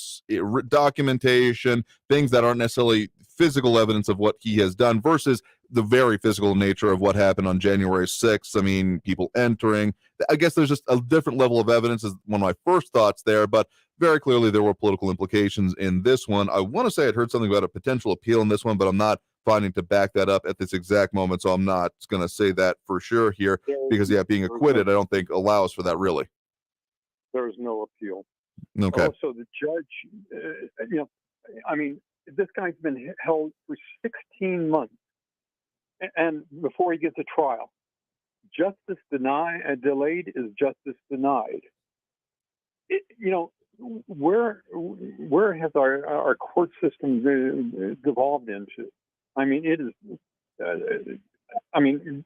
documentation, things that aren't necessarily physical evidence of what he has done versus the very physical nature of what happened on January 6th. I mean, people entering. I guess there's just a different level of evidence is one of my first thoughts there, but very clearly there were political implications in this one. I want to say I'd heard something about a potential appeal in this one, but I'm not finding to back that up at this exact moment, so I'm not going to say that for sure here because, yeah, being acquitted, I don't think allows for that really. There's no appeal. Okay. Also, the judge, I mean, this guy's been held for 16 months, and before he gets a trial, justice delayed is justice denied. Where has our court system devolved into? I mean, it is.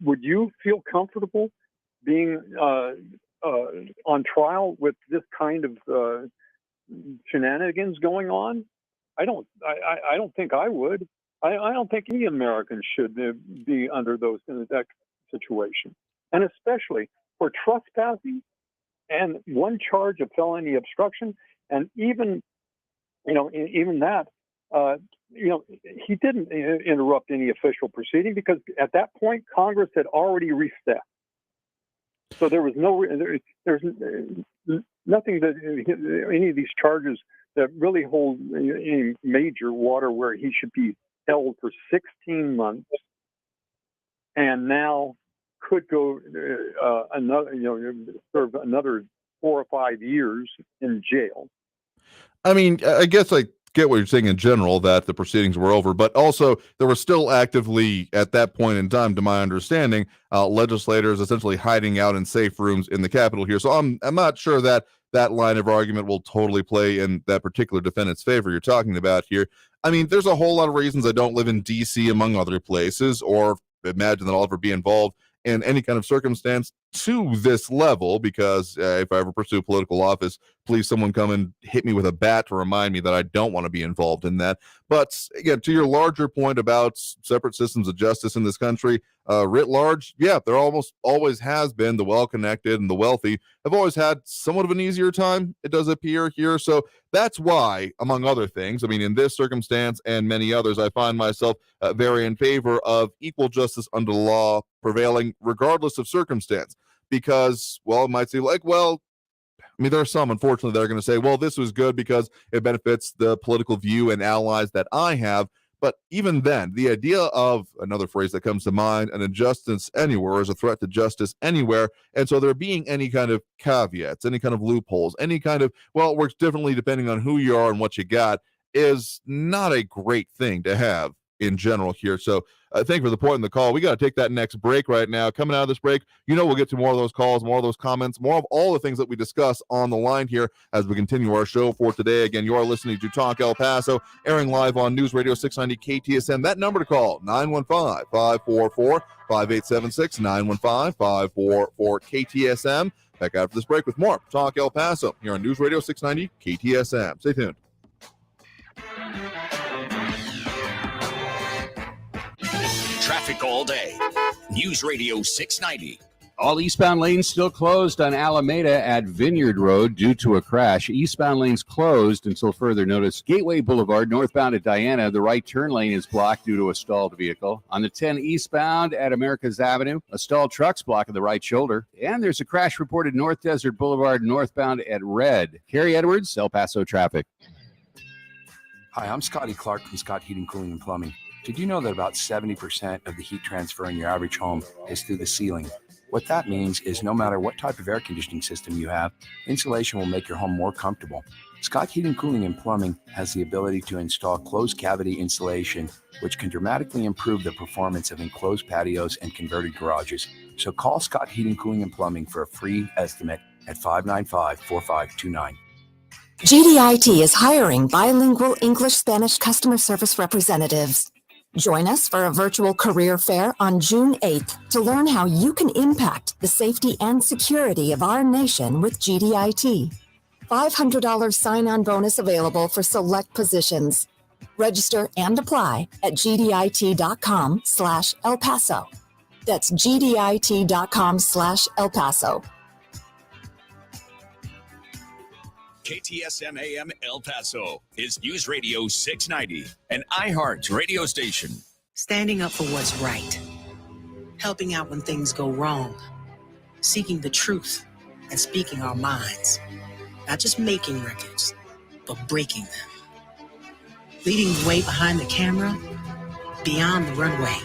Would you feel comfortable being on trial with this kind of shenanigans going on? I don't think I would. I don't think any American should be under that situation, and especially for trespassing and one charge of felony obstruction, and even that. He didn't interrupt any official proceeding because at that point Congress had already reset. So there was there's nothing that any of these charges that really hold any major water where he should be held for 16 months and now could go serve another 4 or 5 years in jail. I mean, I guess I get what you're saying in general, that the proceedings were over, but also there were still actively, at that point in time, to my understanding, legislators essentially hiding out in safe rooms in the Capitol here. So I'm not sure that line of argument will totally play in that particular defendant's favor you're talking about here. I mean, there's a whole lot of reasons I don't live in D.C. among other places, or imagine that I'll ever be involved in any kind of circumstance to this level, because if I ever pursue political office, please someone come and hit me with a bat to remind me that I don't want to be involved in that. But again, to your larger point about separate systems of justice in this country, writ large, yeah, there almost always has been. The well-connected and the wealthy have always had somewhat of an easier time, it does appear here. So that's why, among other things, I mean, in this circumstance and many others, I find myself very in favor of equal justice under the law prevailing regardless of circumstance. Because, well, it might seem like, well, I mean, there are some, unfortunately, that are going to say, well, this was good because it benefits the political view and allies that I have. But even then, the idea of, another phrase that comes to mind, an injustice anywhere is a threat to justice anywhere. And so there being any kind of caveats, any kind of loopholes, any kind of, well, it works differently depending on who you are and what you got, is not a great thing to have in general here. So thank you for the point in the call. We got to take that next break right now. Coming out of this break, we'll get to more of those calls, more of those comments, more of all the things that we discuss on the line here as we continue our show for today. Again, you are listening to Talk El Paso, airing live on News Radio 690 KTSM. That number to call, 915-544-5876, 915-544-KTSM. Back after this break with more Talk El Paso here on News Radio 690 KTSM. Stay tuned. Traffic all day. News Radio 690. All eastbound lanes still closed on Alameda at Vineyard Road due to a crash. Eastbound lanes closed until further notice. Gateway Boulevard, northbound at Diana, the right turn lane is blocked due to a stalled vehicle. On the 10 eastbound at Americas Avenue, a stalled truck's blocking the right shoulder. And there's a crash reported North Desert Boulevard, northbound at Red. Kerry Edwards, El Paso traffic. Hi, I'm Scotty Clark from Scott Heating, Cooling, and Plumbing. Did you know that about 70% of the heat transfer in your average home is through the ceiling? What that means is no matter what type of air conditioning system you have, insulation will make your home more comfortable. Scott Heating, Cooling, and Plumbing has the ability to install closed cavity insulation, which can dramatically improve the performance of enclosed patios and converted garages. So call Scott Heating, Cooling, and Plumbing for a free estimate at 595-4529. GDIT is hiring bilingual English-Spanish customer service representatives. Join us for a virtual career fair on June 8th to learn how you can impact the safety and security of our nation with GDIT. $500 sign-on bonus available for select positions. Register and apply at gdit.com/El Paso. That's gdit.com/El Paso. KTSM AM El Paso is News Radio 690, an Iheart radio station. Standing up for what's right, helping out when things go wrong, seeking the truth and speaking our minds, not just making records, but breaking them. Leading the way behind the camera, beyond the runway,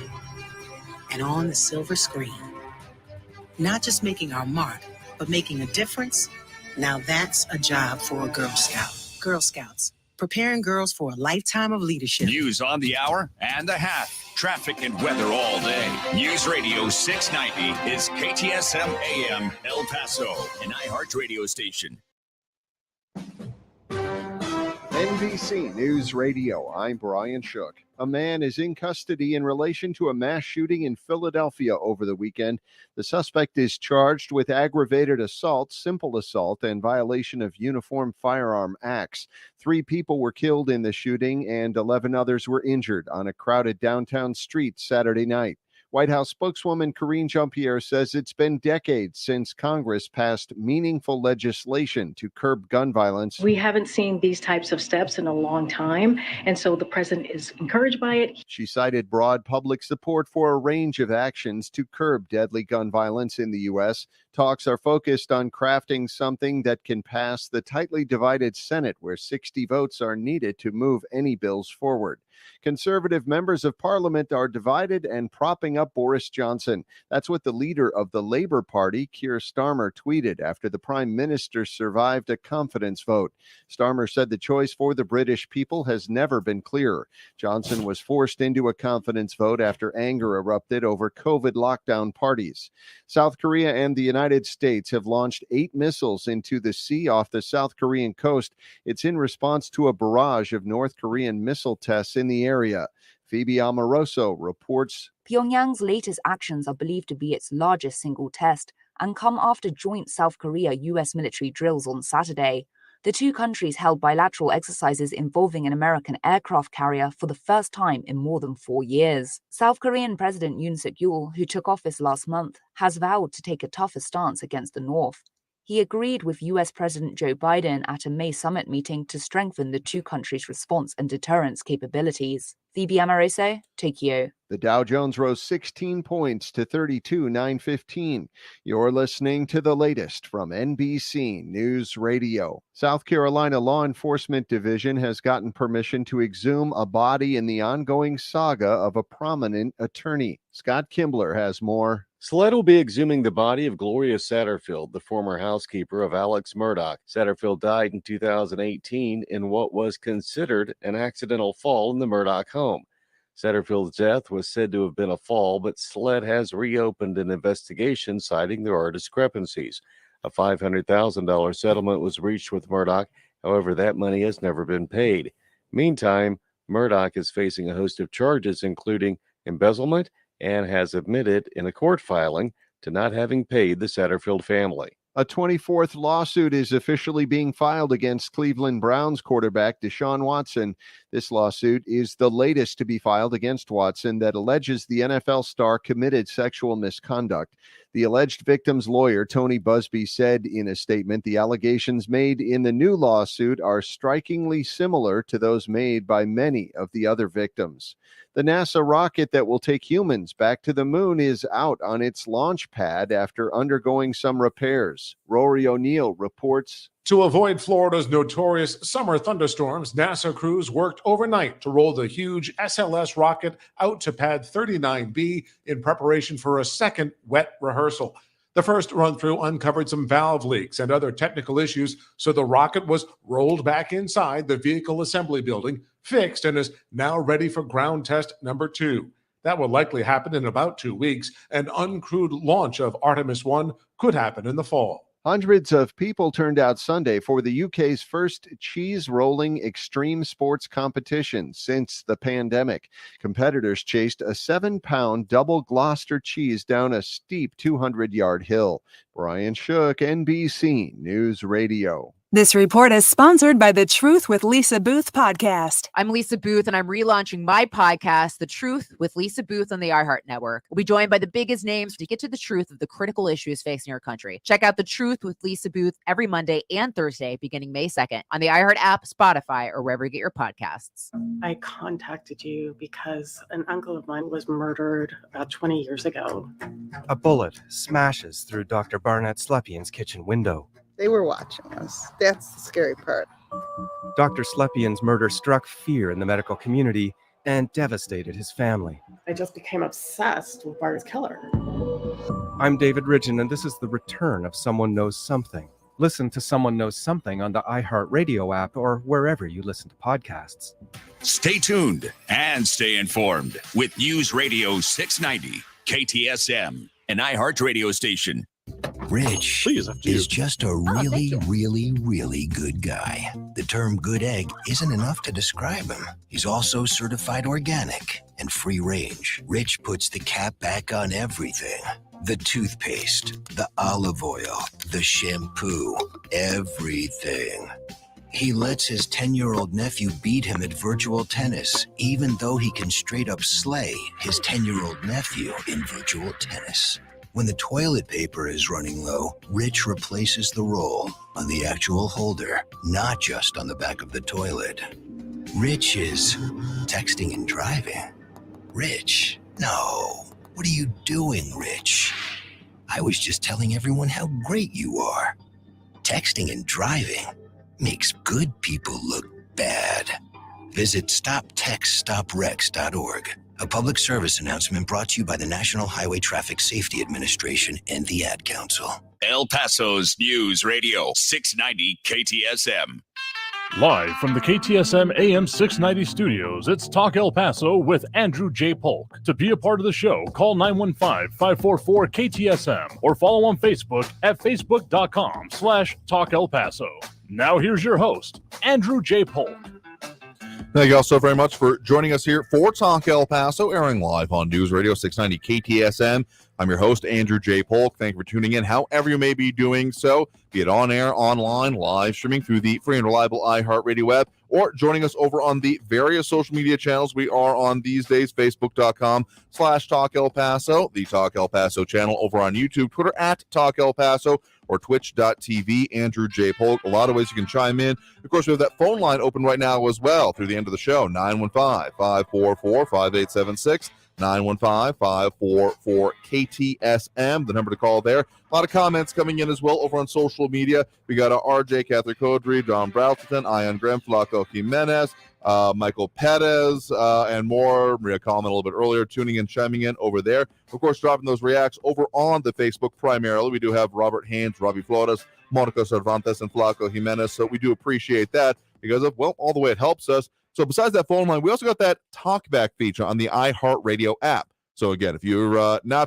and on the silver screen. Not just making our mark, but making a difference. Now that's a job for a Girl Scout. Girl Scouts, preparing girls for a lifetime of leadership. News on the hour and a half. Traffic and weather all day. News Radio 690 is KTSM AM El Paso, an Iheart radio station. NBC News Radio, I'm Brian Shook. A man is in custody in relation to a mass shooting in Philadelphia over the weekend. The suspect is charged with aggravated assault, simple assault, and violation of Uniform Firearm Acts. 3 people were killed in the shooting and 11 others were injured on a crowded downtown street Saturday night. White House spokeswoman Karine Jean-Pierre says it's been decades since Congress passed meaningful legislation to curb gun violence. We haven't seen these types of steps in a long time, and so the president is encouraged by it. She cited broad public support for a range of actions to curb deadly gun violence in the U.S. Talks are focused on crafting something that can pass the tightly divided Senate, where 60 votes are needed to move any bills forward. Conservative members of parliament are divided and propping up Boris Johnson. That's what the leader of the Labour Party, Keir Starmer, tweeted after the Prime Minister survived a confidence vote. Starmer said the choice for the British people has never been clearer. Johnson was forced into a confidence vote after anger erupted over COVID lockdown parties. South Korea and the United States have launched 8 missiles into the sea off the South Korean coast. It's in response to a barrage of North Korean missile tests in the area. Phoebe Amoroso reports. Pyongyang's latest actions are believed to be its largest single test and come after joint South Korea-US military drills on Saturday. The two countries held bilateral exercises involving an American aircraft carrier for the first time in more than 4 years. South Korean President Yoon Suk-yeol, who took office last month, has vowed to take a tougher stance against the North. He agreed with US President Joe Biden at a May summit meeting to strengthen the two countries' response and deterrence capabilities. Phoebe Amoroso, Tokyo. The Dow Jones rose 16 points to 32,915. You're listening to the latest from NBC News Radio. South Carolina Law Enforcement Division has gotten permission to exhume a body in the ongoing saga of a prominent attorney. Scott Kimbler has more. SLED will be exhuming the body of Gloria Satterfield, the former housekeeper of Alex Murdaugh. Satterfield died in 2018 in what was considered an accidental fall in the Murdaugh home. Satterfield's death was said to have been a fall, but SLED has reopened an investigation citing there are discrepancies. A $500,000 settlement was reached with Murdaugh. However, that money has never been paid. Meantime, Murdaugh is facing a host of charges, including embezzlement, and has admitted in a court filing to not having paid the Satterfield family. A 24th lawsuit is officially being filed against Cleveland Browns quarterback Deshaun Watson. This lawsuit is the latest to be filed against Watson that alleges the NFL star committed sexual misconduct. The alleged victim's lawyer, Tony Busby, said in a statement, the allegations made in the new lawsuit are strikingly similar to those made by many of the other victims. The NASA rocket that will take humans back to the moon is out on its launch pad after undergoing some repairs. Rory O'Neill reports. To avoid Florida's notorious summer thunderstorms, NASA crews worked overnight to roll the huge SLS rocket out to pad 39B in preparation for a second wet rehearsal. The first run-through uncovered some valve leaks and other technical issues, so the rocket was rolled back inside the vehicle assembly building, fixed, and is now ready for ground test number 2. That will likely happen in about 2 weeks. An uncrewed launch of Artemis 1 could happen in the fall. Hundreds of people turned out Sunday for the UK's first cheese rolling extreme sports competition since the pandemic. Competitors chased a 7-pound double Gloucester cheese down a steep 200-yard hill. Brian Shook, NBC News Radio. This report is sponsored by the Truth with Lisa Booth podcast. I'm Lisa Booth, and I'm relaunching my podcast, The Truth with Lisa Booth on the Iheart Network. We'll be joined by the biggest names to get to the truth of the critical issues facing our country. Check out The Truth with Lisa Booth every Monday and Thursday, beginning May 2nd, on the Iheart app, Spotify, or wherever you get your podcasts. I contacted you because an uncle of mine was murdered about 20 years ago. A bullet smashes through Dr. Barnett Slepian's kitchen window. They were watching us. That's the scary part. Dr. Slepian's murder struck fear in the medical community and devastated his family. I just became obsessed with Bart's killer. I'm David Ridgen, and this is the return of Someone Knows Something. Listen to Someone Knows Something on the Iheart Radio app or wherever you listen to podcasts. Stay tuned and stay informed with News Radio 690, KTSM, an Iheart radio station. Rich is just a really good guy. The term good egg isn't enough to describe him. He's also certified organic and free range. Rich puts the cap back on everything. The toothpaste, the olive oil, the shampoo, everything. He lets his 10-year-old nephew beat him at virtual tennis, even though he can straight up slay his 10-year-old nephew in virtual tennis. When the toilet paper is running low, Rich replaces the roll on the actual holder, not just on the back of the toilet. Rich is texting and driving. Rich, no. What are you doing, Rich? I was just telling everyone how great you are. Texting and driving makes good people look bad. Visit StopTextStopWrecks.org. A public service announcement brought to you by the National Highway Traffic Safety Administration and the Ad Council. El Paso's News Radio 690 KTSM. Live from the KTSM AM 690 studios, it's Talk El Paso with Andrew J. Polk. To be a part of the show, call 915-544-KTSM or follow on Facebook at facebook.com/Talk El Paso. Now here's your host, Andrew J. Polk. Thank you all so very much for joining us here for Talk El Paso, airing live on News Radio 690 KTSM. I'm your host, Andrew J. Polk. Thank you for tuning in, however you may be doing so, be it on air, online, live streaming through the free and reliable Iheart Radio app, or joining us over on the various social media channels we are on these days, facebook.com/Talk El Paso, the Talk El Paso channel over on YouTube, Twitter at Talk El Paso, or twitch.tv, Andrew J. Polk. A lot of ways you can chime in. Of course, we have that phone line open right now as well through the end of the show, 915-544-5876. 915-544-KTSM, the number to call there. A lot of comments coming in as well over on social media. We got RJ, Catherine Codry, John Browston, Ian Graham, Flaco Jimenez, Michael Perez, and more. Maria comment a little bit earlier, tuning in, chiming in over there. Of course, dropping those reacts over on the Facebook primarily. We do have Robert Haynes, Robbie Flores, Monica Cervantes, and Flaco Jimenez, so we do appreciate that because of, well, all the way it helps us. So besides that phone line, we also got that talkback feature on the Iheart Radio app. So again, if you've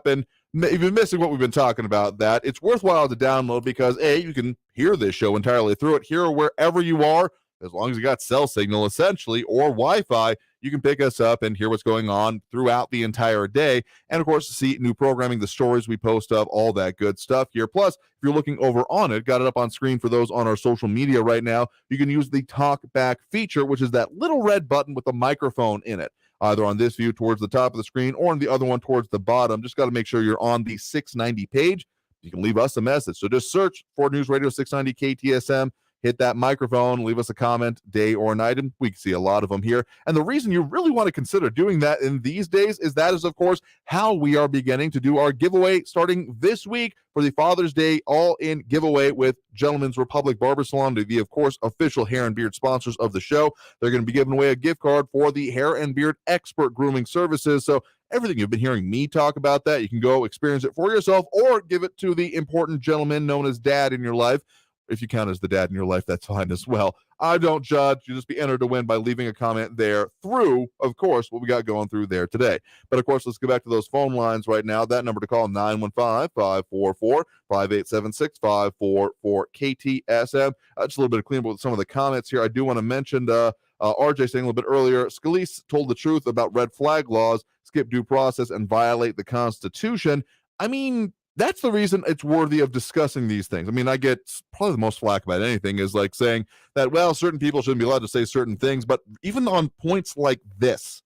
been missing what we've been talking about, that it's worthwhile to download because A, you can hear this show entirely through it, here or wherever you are, as long as you got cell signal essentially or Wi-Fi, you can pick us up and hear what's going on throughout the entire day. And of course, see new programming, the stories we post up, all that good stuff here. Plus, if you're looking over on it, got it up on screen for those on our social media right now, you can use the talk back feature, which is that little red button with a microphone in it, either on this view towards the top of the screen or on the other one towards the bottom. Just got to make sure you're on the 690 page. You can leave us a message. So just search for News Radio 690 KTSM. Hit that microphone, leave us a comment, day or night, and we can see a lot of them here. And the reason you really want to consider doing that in these days is that is, of course, how we are beginning to do our giveaway starting this week for the Father's Day all-in giveaway with Gentleman's Republic Barber Salon, the, of course, official hair and beard sponsors of the show. They're going to be giving away a gift card for the Hair and Beard Expert Grooming Services. So everything you've been hearing me talk about that, you can go experience it for yourself or give it to the important gentleman known as Dad in your life. if you count as the dad in your life, that's fine as well. I don't judge. You just be entered to win by leaving a comment there through, of course, what we got going through there today. But of course, let's go back to those phone lines right now. That number to call, 915-544-5876-544-KTSM. Just a little bit of cleanup with some of the comments here. I do want to mention RJ saying a little bit earlier, Scalise told the truth about red flag laws, skip due process, and violate the Constitution. I mean, that's the reason it's worthy of discussing these things. I mean, I get probably the most flack about anything is like saying that, well, certain people shouldn't be allowed to say certain things. But even on points like this,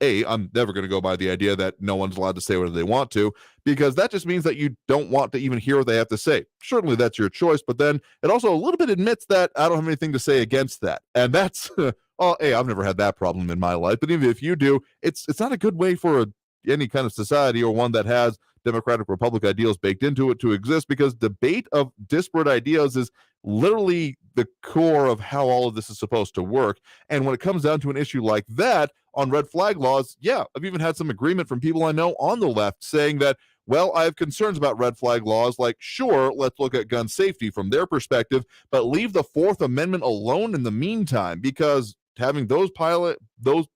I'm never going to go by the idea that no one's allowed to say whatever they want to, because that just means that you don't want to even hear what they have to say. Certainly that's your choice, but then it also a little bit admits that I don't have anything to say against that. And that's, I've never had that problem in my life, but even if you do, it's not a good way for any kind of society or one that has Democratic Republic ideals baked into it to exist, because debate of disparate ideas is literally the core of how all of this is supposed to work. And when it comes down to an issue like that on red flag laws, yeah, I've even had some agreement from people I know on the left saying that, well, I have concerns about red flag laws. Like, sure, let's look at gun safety from their perspective, but leave the Fourth Amendment alone in the meantime, because having those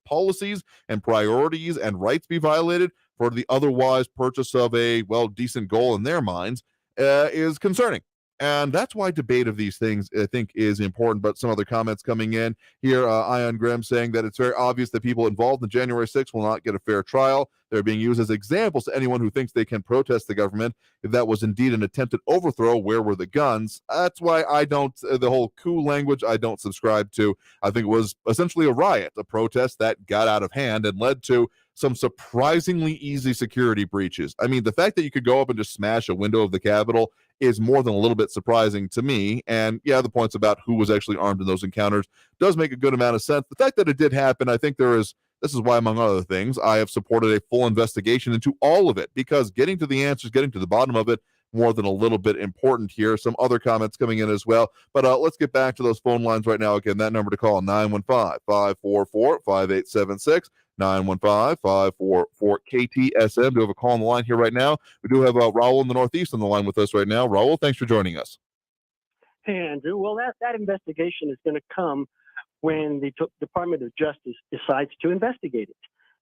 policies and priorities and rights be violated for the otherwise purchase of a, well, decent goal in their minds is concerning. And that's why debate of these things, I think, is important. But some other comments coming in here. Ion Grimm saying that it's very obvious that people involved in January 6th will not get a fair trial. They're being used as examples to anyone who thinks they can protest the government. If that was indeed an attempted overthrow, where were the guns? That's why I don't, the whole coup language, I don't subscribe to. I think it was essentially a riot, a protest that got out of hand and led to some surprisingly easy security breaches. I mean, the fact that you could go up and just smash a window of the Capitol is more than a little bit surprising to me. And yeah, the points about who was actually armed in those encounters does make a good amount of sense. The fact that it did happen, I think this is why, among other things, I have supported a full investigation into all of it, because getting to the answers, getting to the bottom of it, more than a little bit important here. Some other comments coming in as well. But let's get back to those phone lines right now. Again, that number to call, 915-544-5876. 915-544-KTSM. Do have a call on the line here right now. We do have Raul in the Northeast on the line with us right now. Raul, thanks for joining us. Hey, Andrew. Well, that investigation is going to come when the Department of Justice decides to investigate it.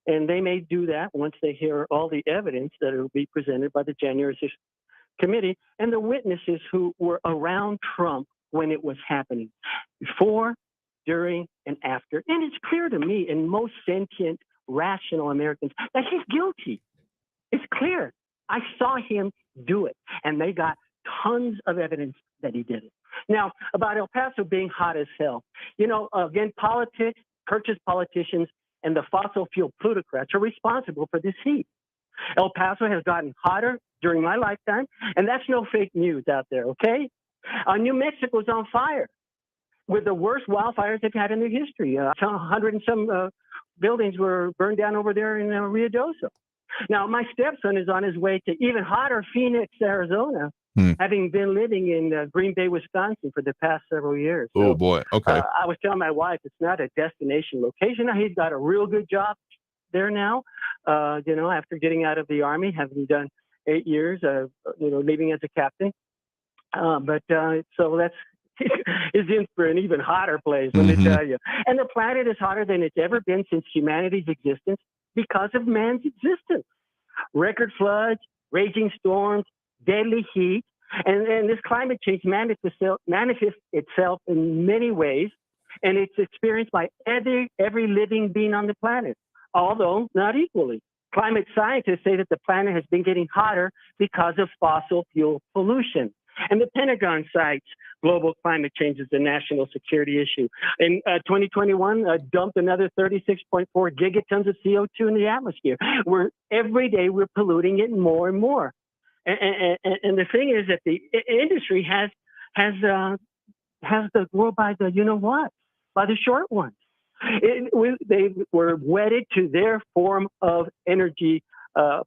And they may do that once they hear all the evidence that will be presented by the January 6th committee and the witnesses who were around Trump when it was happening, before, during, and after. And it's clear to me and most sentient, rational Americans that he's guilty. It's clear. I saw him do it, and they got tons of evidence that he did it. Now, about El Paso being hot as hell, again, politics, purchase politicians, and the fossil fuel plutocrats are responsible for this heat. El Paso has gotten hotter during my lifetime, and that's no fake news out there, okay? New Mexico's on fire with the worst wildfires they've had in their history. 100 and some buildings were burned down over there in Ruidoso. Now, my stepson is on his way to even hotter Phoenix, Arizona, having been living in Green Bay, Wisconsin for the past several years. Oh, boy. Okay. I was telling my wife it's not a destination location. Now, he's got a real good job there now, after getting out of the Army, having done 8 years, leaving as a captain. So that's is in for an even hotter place, let me tell you. And the planet is hotter than it's ever been since humanity's existence because of man's existence. Record floods, raging storms, deadly heat, and this climate change manifests itself in many ways, and it's experienced by every living being on the planet, although not equally. Climate scientists say that the planet has been getting hotter because of fossil fuel pollution. And the Pentagon cites global climate change as a national security issue. In 2021, dumped another 36.4 gigatons of CO2 in the atmosphere. Every day we're polluting it more and more. And the thing is that the industry has the world by the by the short ones. They were wedded to their form of energy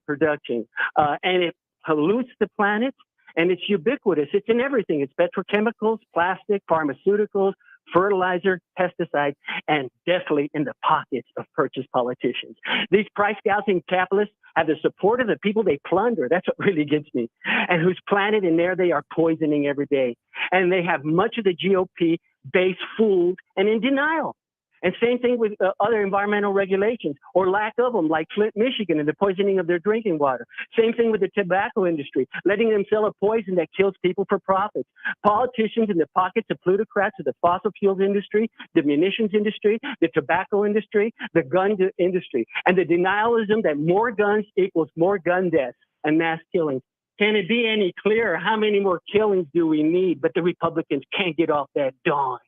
production, and it pollutes the planet. And it's ubiquitous. It's in everything. It's petrochemicals, plastic, pharmaceuticals, fertilizer, pesticides, and definitely in the pockets of purchase politicians. These price gouging capitalists have the support of the people they plunder. That's what really gets me. And whose planet, and there they are poisoning every day. And they have much of the GOP base fooled and in denial. And same thing with other environmental regulations or lack of them, like Flint, Michigan, and the poisoning of their drinking water. Same thing with the tobacco industry, letting them sell a poison that kills people for profits. Politicians in the pockets of plutocrats of the fossil fuels industry, the munitions industry, the tobacco industry, the gun industry, and the denialism that more guns equals more gun deaths and mass killings. Can it be any clearer? How many more killings do we need? But the Republicans can't get off that dawn.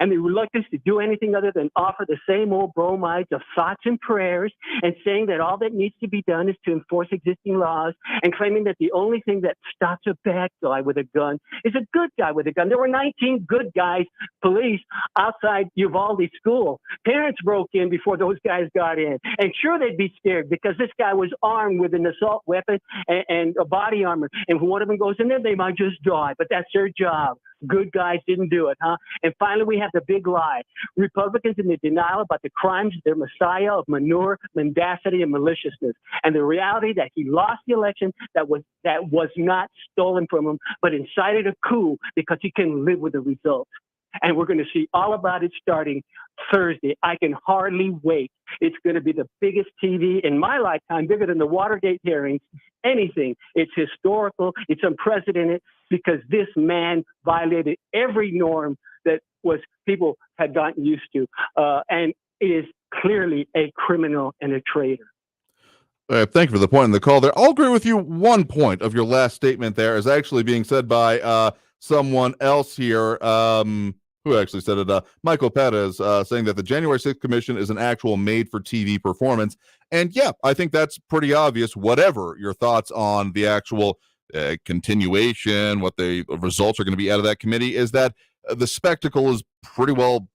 And the reluctance to do anything other than offer the same old bromides of thoughts and prayers and saying that all that needs to be done is to enforce existing laws and claiming that the only thing that stops a bad guy with a gun is a good guy with a gun. There were 19 good guys, police, outside Uvalde school. Parents broke in before those guys got in. And sure, they'd be scared because this guy was armed with an assault weapon and a body armor. And if one of them goes in there, they might just die. But that's their job. Good guys didn't do it, huh? And finally, we have the big lie. Republicans in the denial about the crimes of their messiah of manure, mendacity, and maliciousness. And the reality that he lost the election that was not stolen from him, but incited a coup because he couldn't live with the results. And we're going to see all about it starting Thursday. I can hardly wait. It's going to be the biggest TV in my lifetime, bigger than the Watergate hearings, anything. It's historical. It's unprecedented because this man violated every norm that people had gotten used to. And is clearly a criminal and a traitor. Thank you for the point in the call there. I'll agree with you. One point of your last statement there is actually being said by someone else here. Who actually said it? Michael Perez saying that the January 6th commission is an actual made-for-TV performance. And yeah, I think that's pretty obvious, whatever your thoughts on the actual continuation, what the results are going to be out of that committee, is that the spectacle is pretty well,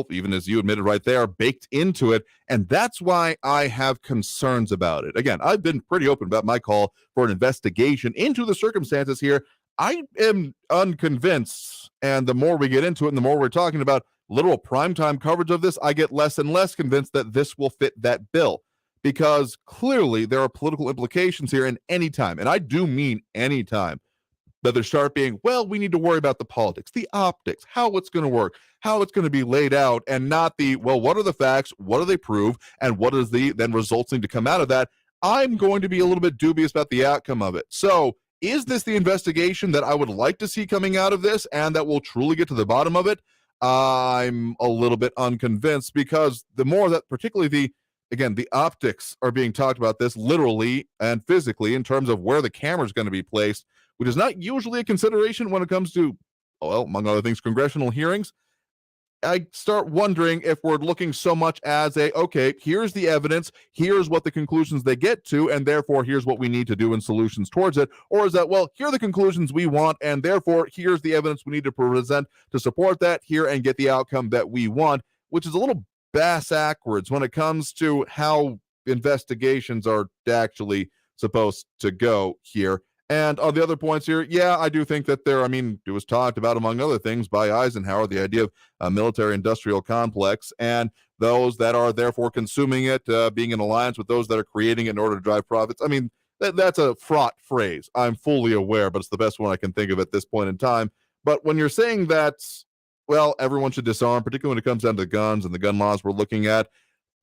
even as you admitted right there, baked into it. And that's why I have concerns about it. Again, I've been pretty open about my call for an investigation into the circumstances here. I am unconvinced, and the more we get into it and the more we're talking about literal primetime coverage of this, I get less and less convinced that this will fit that bill, because clearly there are political implications here, and any time, and I do mean any time, that there start being, we need to worry about the politics, the optics, how it's going to work, how it's going to be laid out, and not the, what are the facts, what do they prove, and what is the then results need to come out of that. I'm going to be a little bit dubious about the outcome of it. So is this the investigation that I would like to see coming out of this and that will truly get to the bottom of it? I'm a little bit unconvinced, because the more that particularly the optics are being talked about this literally and physically in terms of where the camera is going to be placed, which is not usually a consideration when it comes to, among other things, congressional hearings. I start wondering if we're looking so much as here's the evidence, here's what the conclusions they get to, and therefore here's what we need to do in solutions towards it. Or is that, here are the conclusions we want, and therefore here's the evidence we need to present to support that here and get the outcome that we want, which is a little bass-ackwards when it comes to how investigations are actually supposed to go here. And on the other points here, I do think that it was talked about, among other things, by Eisenhower, the idea of a military-industrial complex, and those that are therefore consuming it, being in alliance with those that are creating it in order to drive profits. That's a fraught phrase. I'm fully aware, but it's the best one I can think of at this point in time. But when you're saying that, everyone should disarm, particularly when it comes down to guns and the gun laws we're looking at,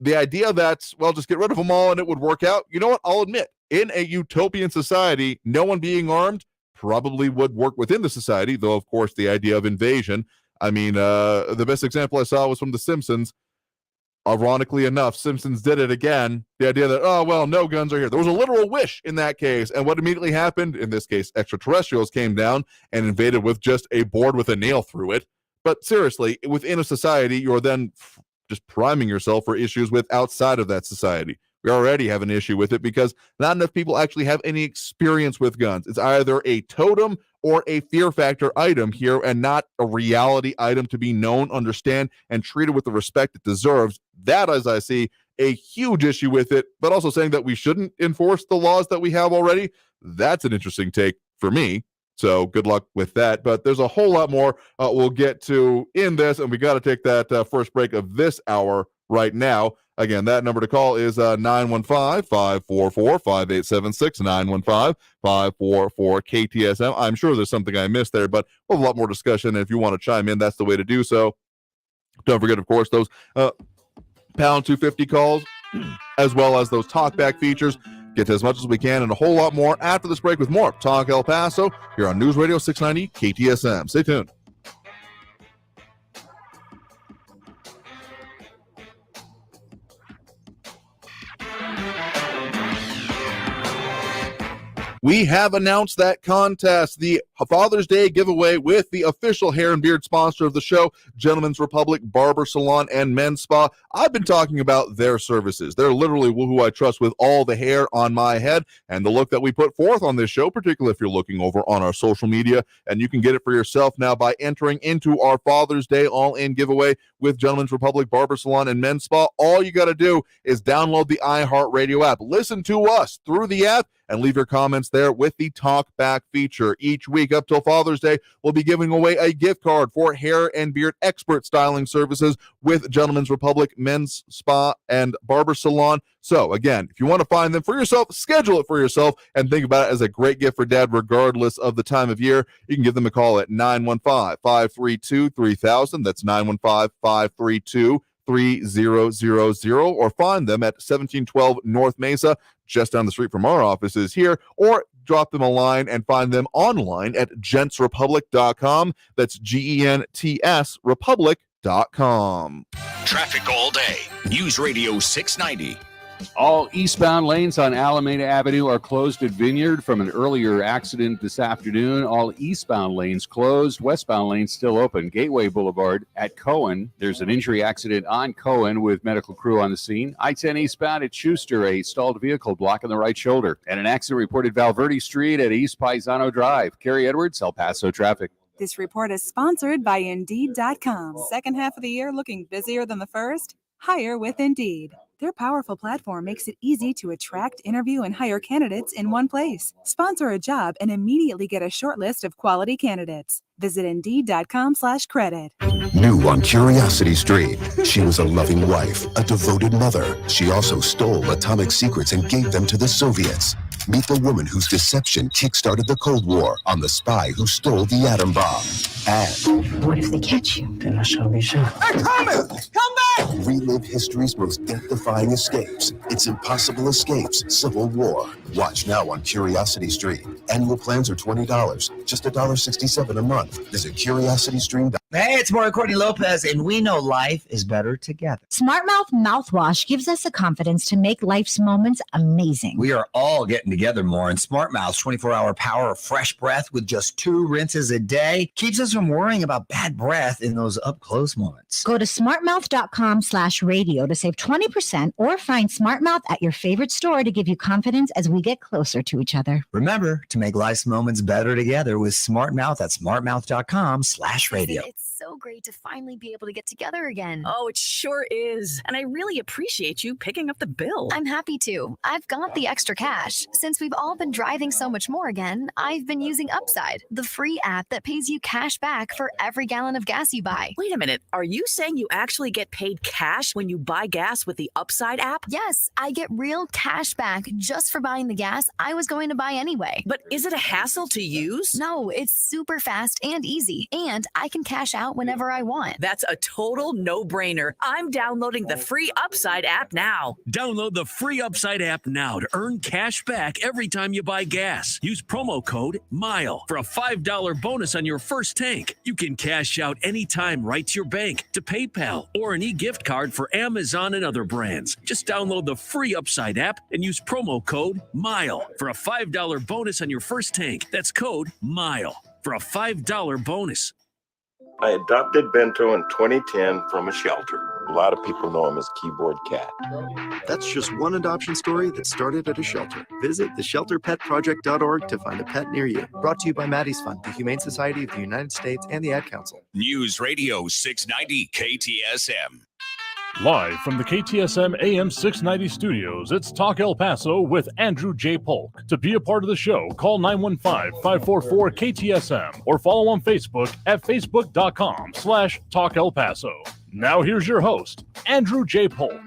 the idea that, just get rid of them all and it would work out, you know what? I'll admit, in a utopian society, no one being armed probably would work within the society, though, of course, the idea of invasion. The best example I saw was from The Simpsons. Ironically enough, Simpsons did it again. The idea that, no guns are here. There was a literal wish in that case. And what immediately happened, in this case, extraterrestrials came down and invaded with just a board with a nail through it. But seriously, within a society, you're then just priming yourself for issues with outside of that society. We already have an issue with it because not enough people actually have any experience with guns. It's either a totem or a fear factor item here and not a reality item to be known, understand, and treated with the respect it deserves. That, as I see, a huge issue with it, but also saying that we shouldn't enforce the laws that we have already. That's an interesting take for me. So good luck with that. But there's a whole lot more we'll get to in this, and we got to take that first break of this hour right now. Again, that number to call is 915-544-5876, 915-544-KTSM. I'm sure there's something I missed there, but we'll have a lot more discussion. And if you want to chime in, that's the way to do so. Don't forget, of course, those pound 250 calls, as well as those talkback features. Get to as much as we can and a whole lot more after this break with more Talk El Paso here on News Radio 690 KTSM. Stay tuned. We have announced that contest, the Father's Day giveaway with the official hair and beard sponsor of the show, Gentleman's Republic Barber Salon and Men's Spa. I've been talking about their services. They're literally who I trust with all the hair on my head and the look that we put forth on this show, particularly if you're looking over on our social media. And you can get it for yourself now by entering into our Father's Day all-in giveaway with Gentleman's Republic Barber Salon and Men's Spa. All you got to do is download the Iheart Radio app. Listen to us through the app and leave your comments there with the talk back feature. Each week up till Father's Day, we'll be giving away a gift card for hair and beard expert styling services with Gentleman's Republic Men's Spa and Barber Salon. So again, if you want to find them for yourself, schedule it for yourself and think about it as a great gift for dad regardless of the time of year. You can give them a call at 915-532-3000. That's 915-532-3000, or find them at 1712 North Mesa, just down the street from our offices here, or drop them a line and find them online at gentsrepublic.com. That's GENTS Republic.com. Traffic all day. News Radio 690. All eastbound lanes on Alameda Avenue are closed at Vineyard from an earlier accident this afternoon. All eastbound lanes closed. Westbound lanes still open. Gateway Boulevard at Cohen. There's an injury accident on Cohen with medical crew on the scene. I-10 eastbound at Schuster, a stalled vehicle blocking the right shoulder. And an accident reported Valverde Street at East Paisano Drive. Carrie Edwards, El Paso Traffic. This report is sponsored by Indeed.com. Second half of the year looking busier than the first? Hire with Indeed. Their powerful platform makes it easy to attract, interview, and hire candidates in one place. Sponsor a job and immediately get a short list of quality candidates. Visit Indeed.com/credit. New on Curiosity Street. She was a loving wife, a devoted mother. She also stole atomic secrets and gave them to the Soviets. Meet the woman whose deception kick-started the Cold War on the spy who stole the atom bomb. And What if they catch you? Then I shall be shot. they're coming! Come back! Relive history's most death-defying escapes. It's Impossible Escapes, Civil War. Watch now on Curiosity Street. Annual plans are $20, just $1.67 a month. Visit CuriosityStream.com. Hey, it's Mario Courtney Lopez, and we know life is better together. Smart Mouth mouthwash gives us the confidence to make life's moments amazing. We are all getting together more, and Smart Mouth's 24-hour power of fresh breath with just 2 rinses a day keeps us from worrying about bad breath in those up-close moments. Go to smartmouth.com/radio to save 20% or find Smart Mouth at your favorite store to give you confidence as we get closer to each other. Remember to make life's moments better together with Smart Mouth at smartmouth.com/radio. It's so great to finally be able to get together again. Oh, it sure is. And I really appreciate you picking up the bill. I'm happy to. I've got the extra cash. Since we've all been driving so much more again, I've been using Upside, the free app that pays you cash back for every gallon of gas you buy. Wait a minute. Are you saying you actually get paid cash when you buy gas with the Upside app? Yes, I get real cash back just for buying the gas I was going to buy anyway. But is it a hassle to use? No, it's super fast and easy, and I can cash out whenever I want. That's a total no-brainer. I'm downloading the free Upside app now. Download the free Upside app now to earn cash back every time you buy gas. Use promo code MILE for a $5 bonus on your first tank. You can cash out anytime right to your bank, to PayPal, or an e-gift card for Amazon and other brands. Just download the free Upside app and use promo code MILE for a $5 bonus on your first tank. That's code MILE for a $5 bonus. I adopted Bento in 2010 from a shelter. A lot of people know him as Keyboard Cat. That's just one adoption story that started at a shelter. Visit theshelterpetproject.org to find a pet near you. Brought to you by Maddie's Fund, the Humane Society of the United States, and the Ad Council. News Radio 690 KTSM. Live from the KTSM AM 690 studios, it's Talk El Paso with Andrew J. Polk. To be a part of the show, call 915-544-KTSM or follow on Facebook at facebook.com/Talk El Paso. Now here's your host, Andrew J. Polk.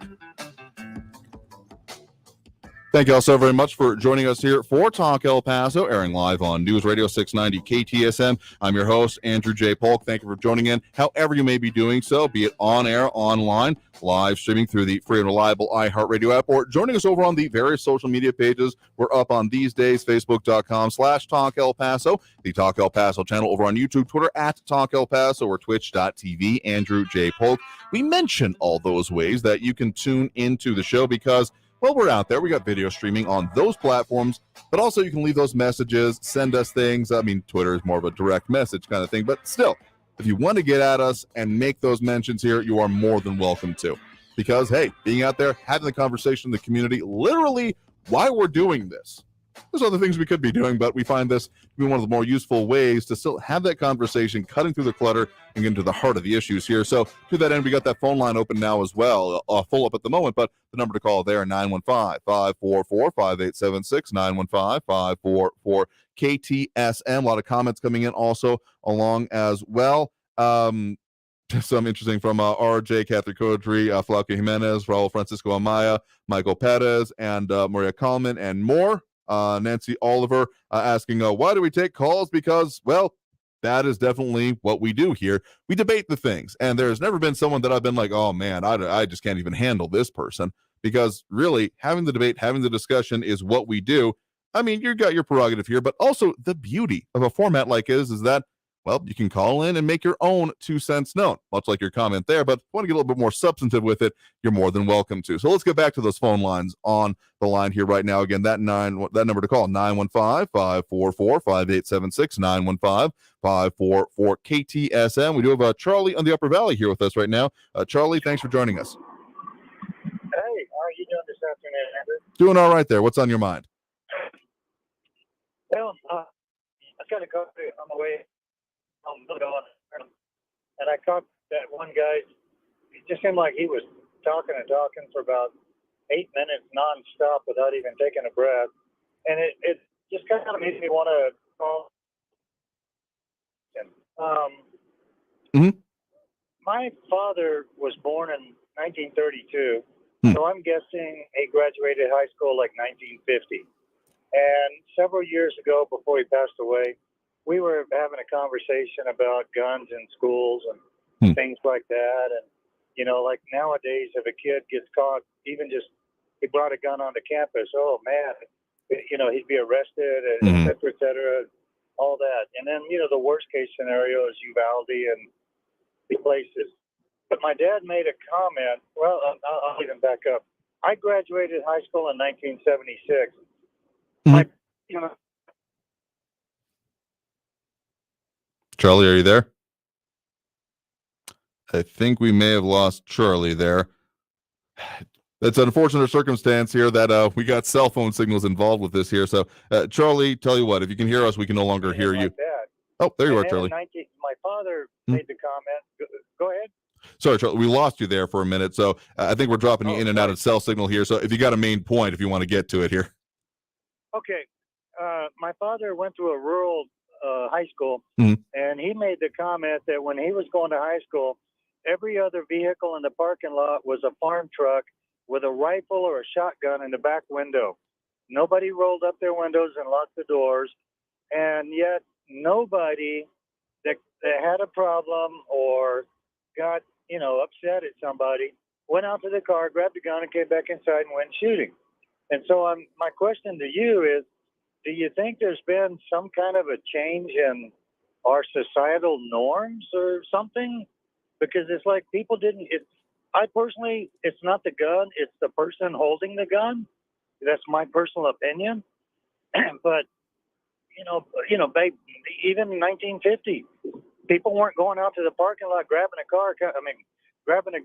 Thank you all so very much for joining us here for Talk El Paso, airing live on News Radio 690 KTSM. I'm your host, Andrew J. Polk. Thank you for joining in, however you may be doing so, be it on air, online, live streaming through the free and reliable Iheart Radio app, or joining us over on the various social media pages. We're up on these days, Facebook.com/Talk El Paso, the Talk El Paso channel over on YouTube, Twitter @Talk El Paso, or Twitch.tv, Andrew J. Polk. We mention all those ways that you can tune into the show because, well, we're out there. We got video streaming on those platforms, but also you can leave those messages, send us things. I mean, Twitter is more of a direct message kind of thing, but still, if you want to get at us and make those mentions here, you are more than welcome to. Because, hey, being out there, having the conversation in the community, literally why we're doing this. There's other things we could be doing, but we find this to be one of the more useful ways to still have that conversation, cutting through the clutter and getting to the heart of the issues here. So to that end, we got that phone line open now as well, full up at the moment, but the number to call there, 915-544-5876, 915-544-KTSM. A lot of comments coming in also along as well. Some interesting from RJ, Catherine Codry, Flavio Jimenez, Raul Francisco Amaya, Michael Perez, and Maria Kalman, and more. Nancy Oliver asking, why do we take calls? Because, well, that is definitely what we do here. We debate the things, and there's never been someone that I've been like, oh man, I just can't even handle this person, because really having the debate, having the discussion is what we do. I mean, you got your prerogative here, but also the beauty of a format like is that, well, you can call in and make your own 2 cents known, much like your comment there. But if you want to get a little bit more substantive with it, you're more than welcome to. So let's get back to those phone lines on the line here right now. Again, that number to call, 915-544-5876, 915-544-KTSM. We do have Charlie on the Upper Valley here with us right now. Charlie, thanks for joining us. Hey, how are you doing this afternoon, Andrew? Doing all right there. What's on your mind? Well, I got to go on the way. And I caught that one guy. It just seemed like he was talking for about 8 minutes nonstop without even taking a breath. And it just kind of made me want to call. My father was born in 1932, so I'm guessing he graduated high school like 1950. And several years ago, before he passed away, we were having a conversation about guns in schools and things like that. And, you know, like nowadays, if a kid gets caught, even just he brought a gun onto campus, oh, man, you know, he'd be arrested, et cetera, all that. And then, you know, the worst case scenario is Uvalde and the places. But my dad made a comment. Well, I'll even back up. I graduated high school in 1976. You know, Charlie, are you there? I think we may have lost Charlie there. It's an unfortunate circumstance here that we got cell phone signals involved with this here. So, Charlie, tell you what, if you can hear us, we can no longer hear you. Oh, there you are, Charlie. My father made the comment. Go ahead. Sorry, Charlie, we lost you there for a minute. So I think we're dropping you in and out of cell signal here. So if you got a main point, if you want to get to it here. Okay. My father went to a rural high school, and he made the comment that when he was going to high school, every other vehicle in the parking lot was a farm truck with a rifle or a shotgun in the back window. Nobody rolled up their windows and locked the doors, and yet nobody that had a problem or got, you know, upset at somebody went out to the car, grabbed a gun, and came back inside and went shooting. And so my question to you is, do you think there's been some kind of a change in our societal norms or something? Because it's like people didn't, I personally, it's not the gun, it's the person holding the gun. That's my personal opinion. But, you know, even in 1950, people weren't going out to the parking lot, grabbing a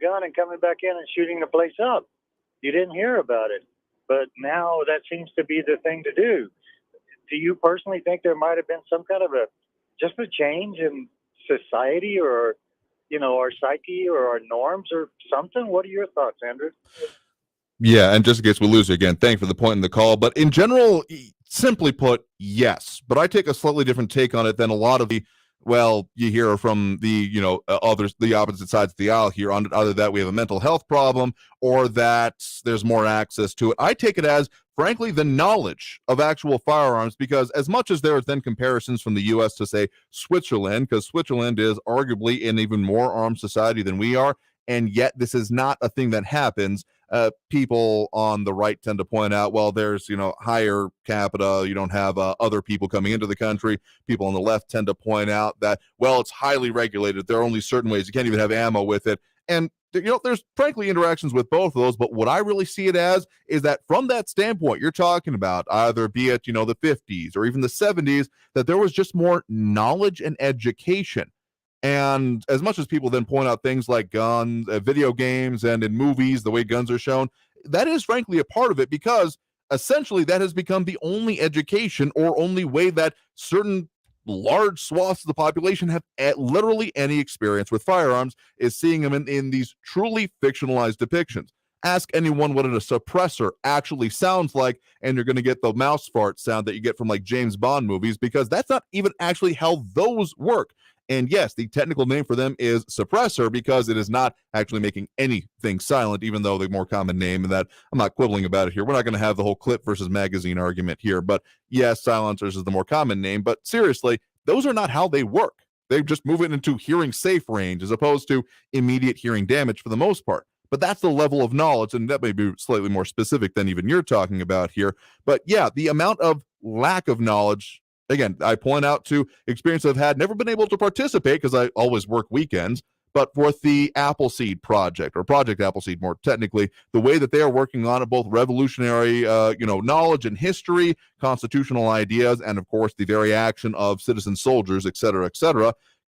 gun and coming back in and shooting the place up. You didn't hear about it. But now that seems to be the thing to do. Do you personally think there might have been some kind of a change in society or, you know, our psyche or our norms or something? What are your thoughts, Andrew? Yeah, and just in case we lose you again, thank you for the point in the call. But in general, simply put, yes. But I take a slightly different take on it than a lot of the well, you hear from the, the opposite sides of the aisle here on either that we have a mental health problem or that there's more access to it. I take it as, frankly, the knowledge of actual firearms, because as much as there are then comparisons from the U.S. to, say, Switzerland, because Switzerland is arguably an even more armed society than we are, and yet this is not a thing that happens. People on the right tend to point out, well, there's, higher capita. You don't have other people coming into the country. People on the left tend to point out that, well, it's highly regulated. There are only certain ways. You can't even have ammo with it. And, there's frankly interactions with both of those. But what I really see it as is that from that standpoint you're talking about, either be it, the 50s or even the 70s, that there was just more knowledge and education. And as much as people then point out things like guns, video games, and in movies, the way guns are shown, that is frankly a part of it, because essentially that has become the only education or only way that certain large swaths of the population have literally any experience with firearms, is seeing them in these truly fictionalized depictions. Ask anyone what a suppressor actually sounds like, and you're going to get the mouse fart sound that you get from like James Bond movies, because that's not even actually how those work. And yes, the technical name for them is suppressor, because it is not actually making anything silent, even though the more common name, and that I'm not quibbling about it here. We're not going to have the whole clip versus magazine argument here, but yes, silencers is the more common name. But seriously, those are not how they work. They just move it into hearing safe range as opposed to immediate hearing damage for the most part. But that's the level of knowledge, and that may be slightly more specific than even you're talking about here. But yeah, the amount of lack of knowledge, again, I point out to experience I've had, never been able to participate because I always work weekends, but with the Appleseed Project, or Project Appleseed more technically, the way that they are working on it, both revolutionary, knowledge and history, constitutional ideas, and of course the very action of citizen soldiers, et cetera,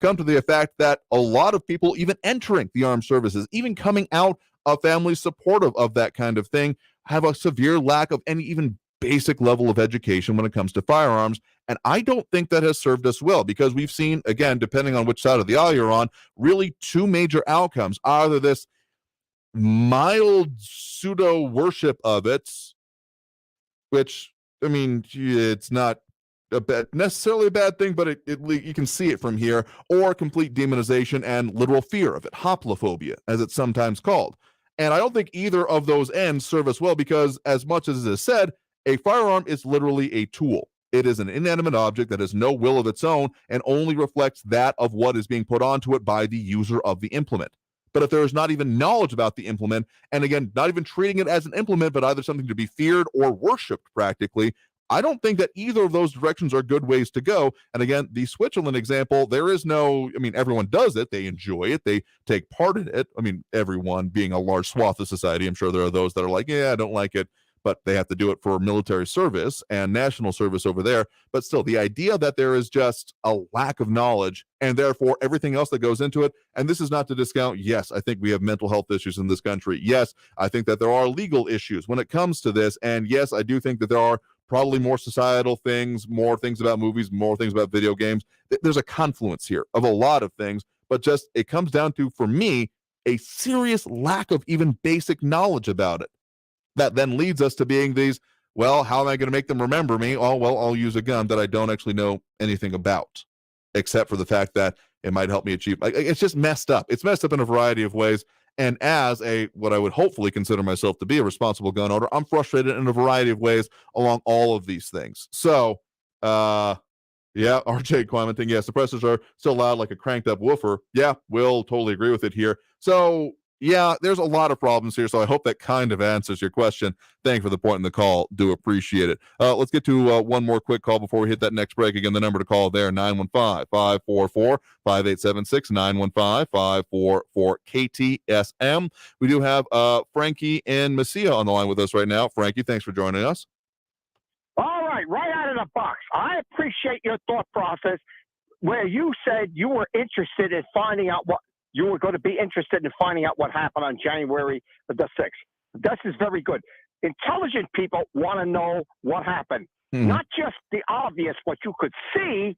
come to the effect that a lot of people even entering the armed services, even coming out of families supportive of that kind of thing, have a severe lack of any even basic level of education when it comes to firearms. And I don't think that has served us well, because we've seen, again, depending on which side of the aisle you're on, really two major outcomes. Either this mild pseudo worship of it, which, I mean, it's not necessarily a bad thing, but you can see it from here, or complete demonization and literal fear of it, hoplophobia, as it's sometimes called. And I don't think either of those ends serve us well, because as much as it is said, a firearm is literally a tool. It is an inanimate object that has no will of its own and only reflects that of what is being put onto it by the user of the implement. But if there is not even knowledge about the implement, and again, not even treating it as an implement, but either something to be feared or worshipped practically, I don't think that either of those directions are good ways to go. And again, the Switzerland example, there is no, everyone does it. They enjoy it. They take part in it. Everyone being a large swath of society, I'm sure there are those that are like, yeah, I don't like it, but they have to do it for military service and national service over there. But still, the idea that there is just a lack of knowledge and therefore everything else that goes into it, and this is not to discount, yes, I think we have mental health issues in this country. Yes, I think that there are legal issues when it comes to this. And yes, I do think that there are probably more societal things, more things about movies, more things about video games. There's a confluence here of a lot of things, but just it comes down to, for me, a serious lack of even basic knowledge about it. That then leads us to being these, well, how am I going to make them remember me? Oh, well, I'll use a gun that I don't actually know anything about, except for the fact that it might help me achieve. It's just messed up. It's messed up in a variety of ways. And as what I would hopefully consider myself to be a responsible gun owner, I'm frustrated in a variety of ways along all of these things. So, yeah, RJ commenting, yeah, suppressors are still loud like a cranked up woofer. Yeah, we'll totally agree with it here. So, yeah, there's a lot of problems here. So I hope that kind of answers your question. Thank you for the point in the call. Do appreciate it. Let's get to one more quick call before we hit that next break. Again, the number to call there, 915-544-5876, 915-544-KTSM. We do have Frankie and Messia on the line with us right now. Frankie, thanks for joining us. All right out of the box. I appreciate your thought process where you said you were interested in finding out what you were going to be interested in finding out what happened on January the 6th. This is very good. Intelligent people want to know what happened, not just the obvious, what you could see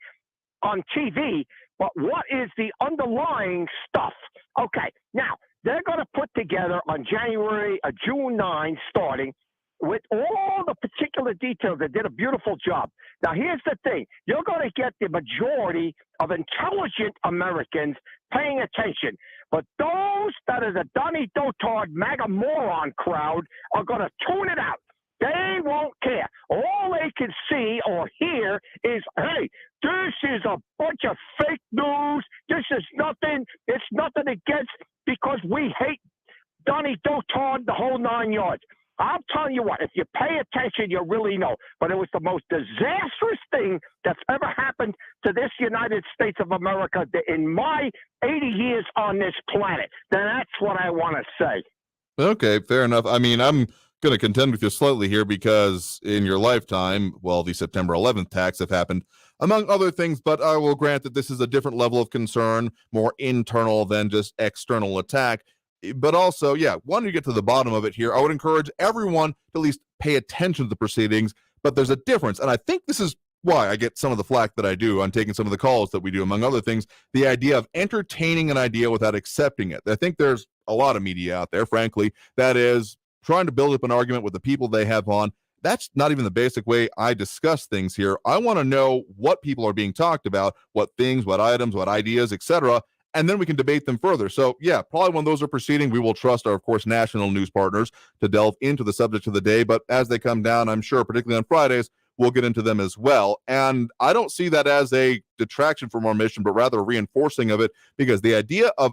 on TV, but what is the underlying stuff. Okay, now they're going to put together on June 9 starting with all the particular details. They did a beautiful job. Now, here's the thing. You're going to get the majority of intelligent Americans paying attention. But those that are the Donnie Dotard MAGA moron crowd are going to tune it out. They won't care. All they can see or hear is, hey, this is a bunch of fake news. This is nothing. It's nothing against because we hate Donnie Dotard, the whole 9 yards. I'll tell you what, if you pay attention, you really know. But it was the most disastrous thing that's ever happened to this United States of America in my 80 years on this planet. Then that's what I want to say. Okay, fair enough. I mean, I'm going to contend with you slightly here because in your lifetime, well, the September 11th attacks have happened, among other things, but I will grant that this is a different level of concern, more internal than just external attack. But also, yeah, wanting to get to the bottom of it here, I would encourage everyone to at least pay attention to the proceedings, but there's a difference. And I think this is why I get some of the flack that I do on taking some of the calls that we do, among other things, the idea of entertaining an idea without accepting it. I think there's a lot of media out there, frankly, that is trying to build up an argument with the people they have on. That's not even the basic way I discuss things here. I want to know what people are being talked about, what things, what items, what ideas, etc., and then we can debate them further. So, yeah, probably when those are proceeding, we will trust our, of course, national news partners to delve into the subject of the day. But as they come down, I'm sure, particularly on Fridays, we'll get into them as well. And I don't see that as a detraction from our mission, but rather a reinforcing of it, because the idea of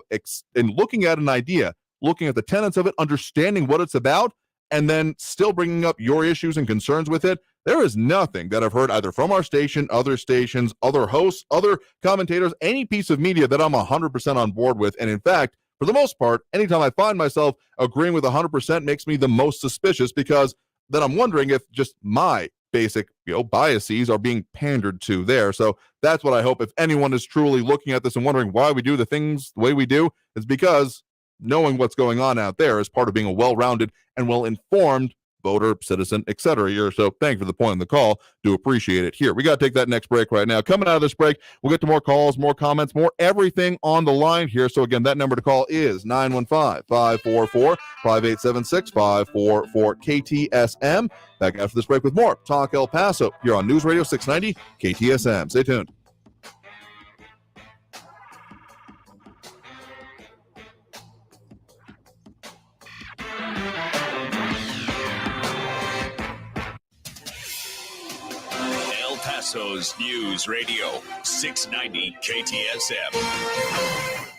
in looking at an idea, looking at the tenets of it, understanding what it's about, and then still bringing up your issues and concerns with it, there is nothing that I've heard either from our station, other stations, other hosts, other commentators, any piece of media that I'm 100% on board with. And in fact, for the most part, anytime I find myself agreeing with 100% makes me the most suspicious, because then I'm wondering if just my basic, biases are being pandered to there. So that's what I hope. If anyone is truly looking at this and wondering why we do the things the way we do, it's because knowing what's going on out there is part of being a well-rounded and well-informed voter, citizen, etc. here. So thank you for the point on the call. Do appreciate it. Here, we got to take that next break right now. Coming out of this break, we'll get to more calls, more comments, more everything on the line here. So again, that number to call is 915-544-5876, 544 KTSM. Back after this break with more Talk El Paso here on News Radio 690 KTSM. Stay tuned. Paso's News Radio 690 KTSM.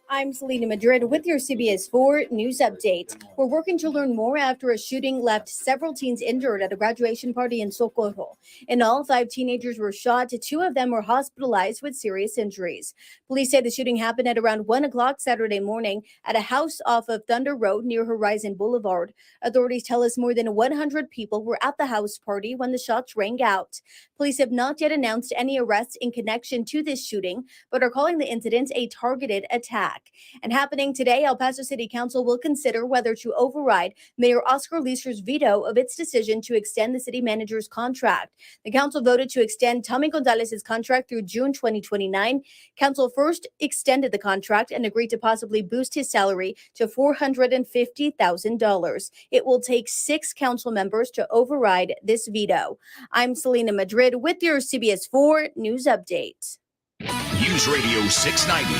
I'm Selena Madrid with your CBS 4 News Update. We're working to learn more after a shooting left several teens injured at a graduation party in Socorro. In all, 5 teenagers were shot. 2 of them were hospitalized with serious injuries. Police say the shooting happened at around 1 o'clock Saturday morning at a house off of Thunder Road near Horizon Boulevard. Authorities tell us more than 100 people were at the house party when the shots rang out. Police have not yet announced any arrests in connection to this shooting, but are calling the incident a targeted attack. And happening today, El Paso City Council will consider whether to override Mayor Oscar Leeser's veto of its decision to extend the city manager's contract. The council voted to extend Tommy Gonzalez's contract through June 2029. Council first extended the contract and agreed to possibly boost his salary to $450,000. It will take 6 council members to override this veto. I'm Selena Madrid with your CBS 4 News Update. News Radio 690.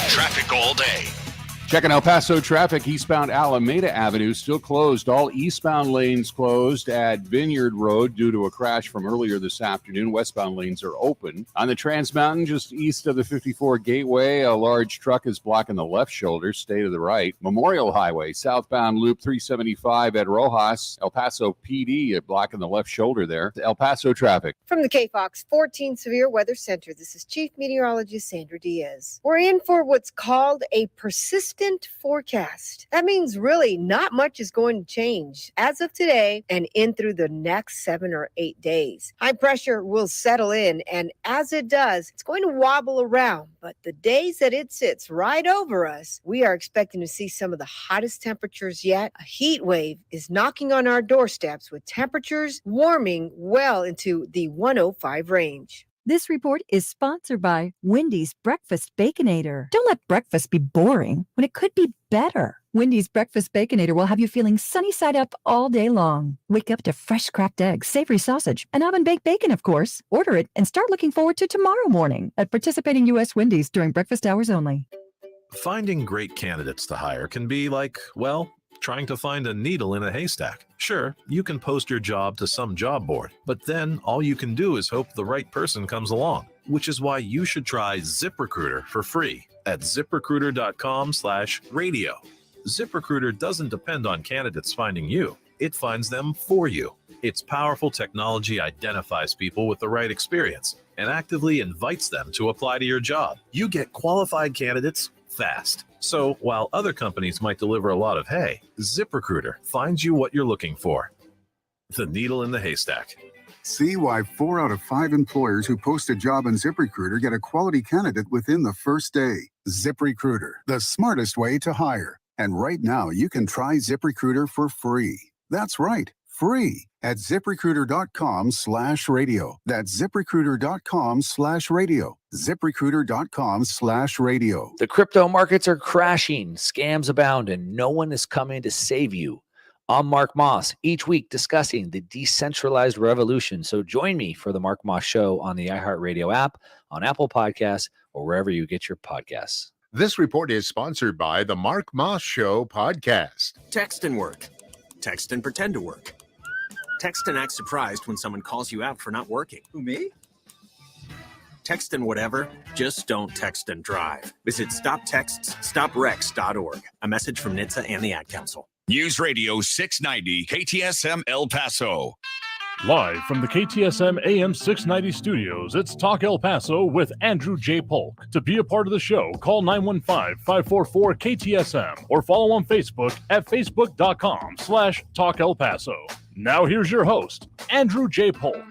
Traffic all day. Checking El Paso traffic, eastbound Alameda Avenue still closed. All eastbound lanes closed at Vineyard Road due to a crash from earlier this afternoon. Westbound lanes are open. On the Trans Mountain, just east of the 54 Gateway, a large truck is blocking the left shoulder. Stay to the right. Memorial Highway, southbound loop 375 at Rojas. El Paso PD blocking the left shoulder there. El Paso traffic. From the KFOX 14 Severe Weather Center, this is Chief Meteorologist Sandra Diaz. We're in for what's called a persistent forecast. That means really not much is going to change as of today and in through the next 7 or 8 days. High pressure will settle in, and as it does, it's going to wobble around. But the days that it sits right over us, we are expecting to see some of the hottest temperatures yet. A heat wave is knocking on our doorsteps with temperatures warming well into the 105 range. This report is sponsored by Wendy's Breakfast Baconator. Don't let breakfast be boring when it could be better. Wendy's Breakfast Baconator will have you feeling sunny side up all day long. Wake up to fresh cracked eggs, savory sausage, and oven-baked bacon, of course. Order it and start looking forward to tomorrow morning at participating U.S. Wendy's during breakfast hours only. Finding great candidates to hire can be like, well, trying to find a needle in a haystack. Sure, you can post your job to some job board, but then all you can do is hope the right person comes along, which is why you should try Ziprecruiter for free at ziprecruiter.com/radio. Ziprecruiter doesn't depend on candidates finding you. It finds them for you. Its powerful technology identifies people with the right experience and actively invites them to apply to your job. You get qualified candidates fast. So while other companies might deliver a lot of hay, ZipRecruiter finds you what you're looking for. The needle in the haystack. See why 4 out of 5 employers who post a job on ZipRecruiter get a quality candidate within the first day. ZipRecruiter, the smartest way to hire. And right now, you can try ZipRecruiter for free. That's right, free at ZipRecruiter.com/radio. That's ZipRecruiter.com/radio. ZipRecruiter.com/radio. The crypto markets are crashing, scams abound, and no one is coming to save you. I'm Mark Moss, each week discussing the decentralized revolution. So join me for the Mark Moss Show on the Iheart Radio app, on Apple Podcasts, or wherever you get your podcasts. This report is sponsored by the Mark Moss Show podcast. Text and work. Text and pretend to work. Text and act surprised when someone calls you out for not working. Who, me? Text and whatever, just don't text and drive. Visit StopTextsStopWrecks.org. A message from NHTSA and the Ad Council. News Radio 690 KTSM El Paso. Live from the KTSM AM 690 studios, it's Talk El Paso with Andrew J. Polk. To be a part of the show, call 915-544-KTSM or follow on Facebook at facebook.com/Talk El Paso. Now here's your host, Andrew J. Polk.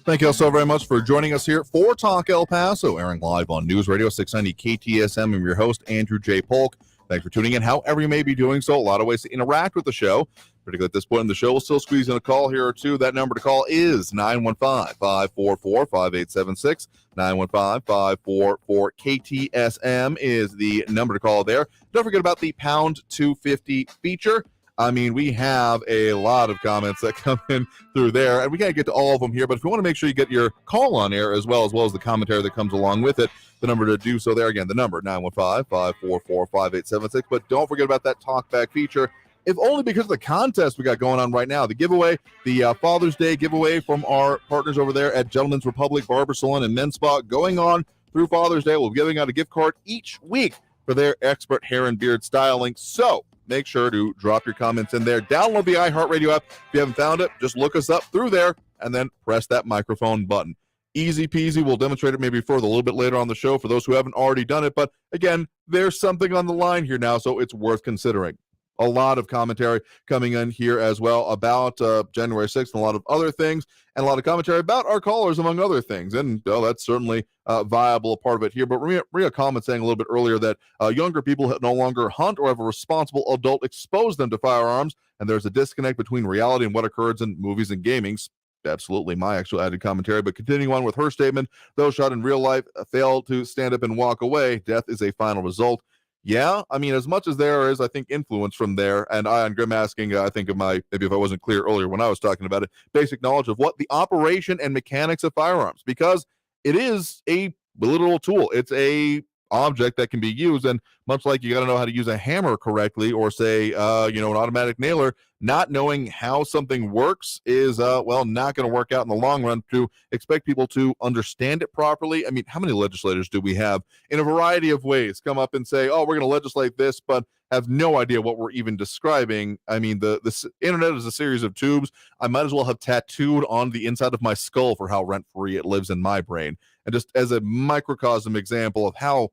Thank you all so very much for joining us here for Talk El Paso, airing live on News Radio 690 KTSM. I'm your host, Andrew J. Polk. Thanks for tuning in, however you may be doing so. A lot of ways to interact with the show. Particularly at this point in the show, we'll still squeeze in a call here or two. That number to call is 915-544-5876. 915-544-KTSM is the number to call there. Don't forget about the pound 250 feature. I mean, we have a lot of comments that come in through there, and we can't get to all of them here, but if you want to make sure you get your call on air as well as the commentary that comes along with it, the number to do so there, again, the number, 915-544-5876. But don't forget about that talkback feature, if only because of the contest we got going on right now. The giveaway, the Father's Day giveaway from our partners over there at Gentleman's Republic Barber Salon and Men's Spa, going on through Father's Day. We'll be giving out a gift card each week for their expert hair and beard styling. So make sure to drop your comments in there. Download the iHeartRadio app. If you haven't found it, just look us up through there and then press that microphone button. Easy peasy. We'll demonstrate it maybe further a little bit later on the show for those who haven't already done it. But again, there's something on the line here now, so it's worth considering. A lot of commentary coming in here as well about January 6th and a lot of other things, and a lot of commentary about our callers, among other things. And that's certainly a viable part of it here. But Maria comment saying a little bit earlier that younger people no longer hunt or have a responsible adult expose them to firearms, and there's a disconnect between reality and what occurs in movies and gaming. Absolutely my actual added commentary. But continuing on with her statement, those shot in real life fail to stand up and walk away. Death is a final result. Yeah, I mean, as much as there is, I think, influence from there, and Ion Grimm asking, I think of my, maybe if I wasn't clear earlier when I was talking about it, basic knowledge of what the operation and mechanics of firearms, because it is a literal tool. It's a object that can be used, and much like you got to know how to use a hammer correctly, or say, an automatic nailer, not knowing how something works is, not going to work out in the long run. To expect people to understand it properly. I mean, how many legislators do we have in a variety of ways come up and say, oh, we're going to legislate this, but have no idea what we're even describing? I mean, the internet is a series of tubes. I might as well have tattooed on the inside of my skull for how rent-free it lives in my brain. And just as a microcosm example of how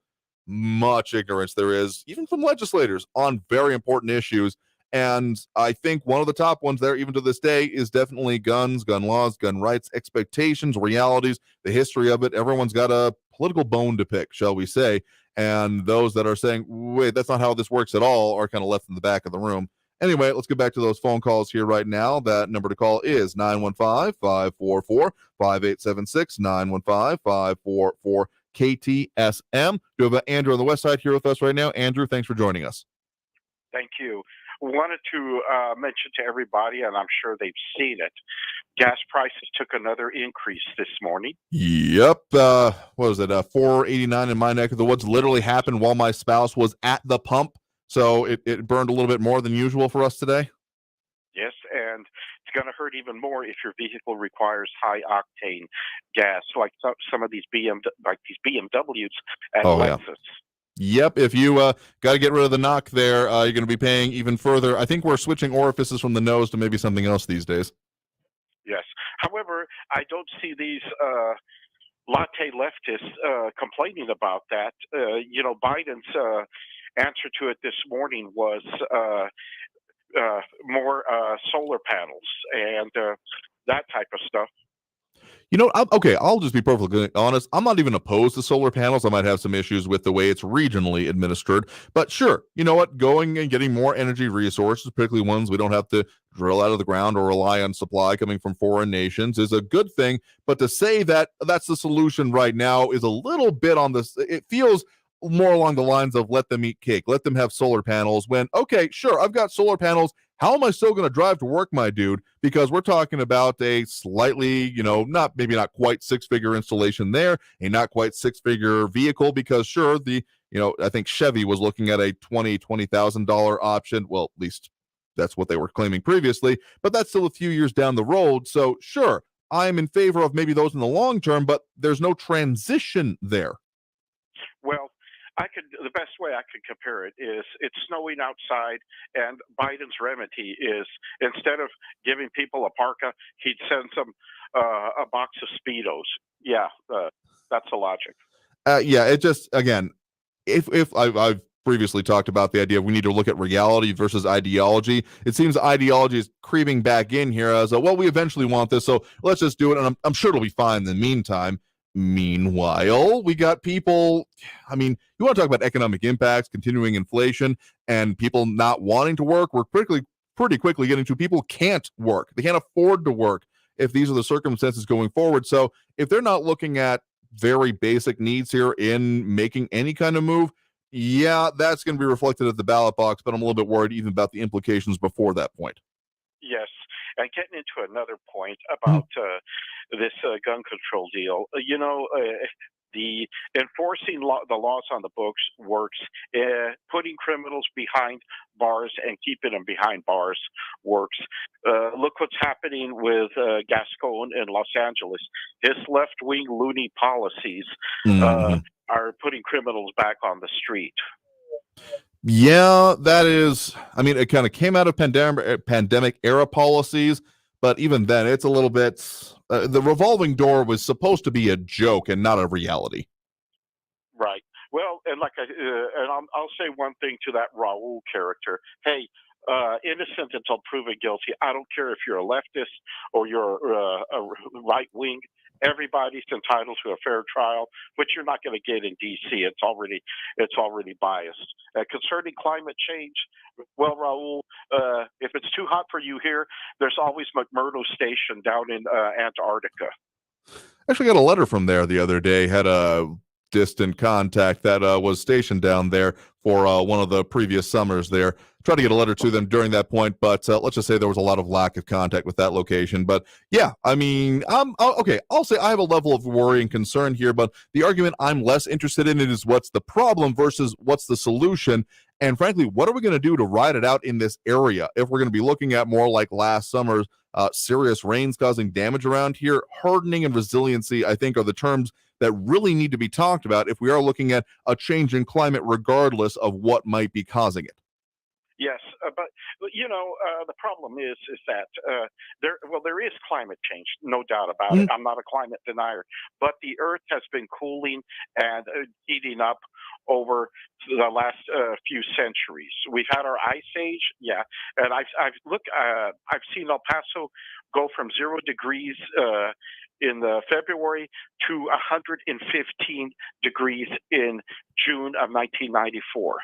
much ignorance there is, even from legislators, on very important issues. And I think one of the top ones there, even to this day, is definitely guns, gun laws, gun rights, expectations, realities, the history of it. Everyone's got a political bone to pick, shall we say. And those that are saying, wait, that's not how this works at all, are kind of left in the back of the room. Anyway, let's get back to those phone calls here right now. That number to call is 915-544-5876, 915-544-KTSM. We have Andrew on the west side here with us right now. Andrew, thanks for joining us. Thank you. Wanted to mention to everybody, and I'm sure they've seen it, gas prices took another increase this morning. Yep. What was it? $4.89 in my neck of the woods. Literally happened while my spouse was at the pump. So it burned a little bit more than usual for us today. Yes, and it's going to hurt even more if your vehicle requires high octane gas, like some of these BMWs and Lexus. Yeah. Yep. If you got to get rid of the knock there, you're going to be paying even further. I think we're switching orifices from the nose to maybe something else these days. Yes. However, I don't see these latte leftists complaining about that. Biden's answer to it this morning was more solar panels and that type of stuff. I'll just be perfectly honest. I'm not even opposed to solar panels. I might have some issues with the way it's regionally administered. But sure, you know what? Going and getting more energy resources, particularly ones we don't have to drill out of the ground or rely on supply coming from foreign nations, is a good thing. But to say that that's the solution right now is a little bit on this. It feels more along the lines of let them eat cake, let them have solar panels when, okay, sure, I've got solar panels. How am I still going to drive to work, my dude? Because we're talking about a slightly, not quite six-figure installation there, a not quite six-figure vehicle, because sure, I think Chevy was looking at a $20,000 option. Well, at least that's what they were claiming previously, but that's still a few years down the road. So sure, I'm in favor of maybe those in the long term, but there's no transition there. Well, the best way I could compare it is it's snowing outside, and Biden's remedy is instead of giving people a parka, he'd send them a box of Speedos. Yeah, that's the logic. It just, again, if I've previously talked about the idea of we need to look at reality versus ideology. It seems ideology is creeping back in here as we eventually want this, so let's just do it, and I'm sure it'll be fine in the meantime. Meanwhile, we got people, you want to talk about economic impacts, continuing inflation, and people not wanting to work. We're pretty quickly getting to people can't work. They can't afford to work if these are the circumstances going forward. So if they're not looking at very basic needs here in making any kind of move, that's going to be reflected at the ballot box, but I'm a little bit worried even about the implications before that point. Yes, and getting into another point about this gun control deal, the enforcing the laws on the books works. Putting criminals behind bars and keeping them behind bars works. Look what's happening with Gascon in Los Angeles. His left-wing loony policies are putting criminals back on the street. Yeah, that is, it kind of came out of pandemic era policies, but even then it's a little bit, the revolving door was supposed to be a joke and not a reality. Right. Well, and I'll say one thing to that Raul character. Hey, innocent until proven guilty. I don't care if you're a leftist or you're a right wing. Everybody's entitled to a fair trial, which you're not going to get in D.C. It's already biased. Concerning climate change, well, Raul, if it's too hot for you here, there's always McMurdo Station down in Antarctica. Actually got a letter from there the other day. Had a distant contact that was stationed down there for one of the previous summers there. Tried to get a letter to them during that point, but let's just say there was a lot of lack of contact with that location. But yeah, okay, I'll say I have a level of worry and concern here, but the argument I'm less interested in is what's the problem versus what's the solution. And frankly, what are we going to do to ride it out in this area? If we're going to be looking at more like last summer's serious rains causing damage around here, hardening and resiliency, I think, are the terms that really need to be talked about if we are looking at a change in climate, regardless of what might be causing it. Yes, but the problem is that there is climate change, no doubt about it. I'm not a climate denier, but the Earth has been cooling and heating up over the last few centuries. We've had our ice age, and I've seen El Paso go from 0 degrees in February to 115 degrees in June of 1994.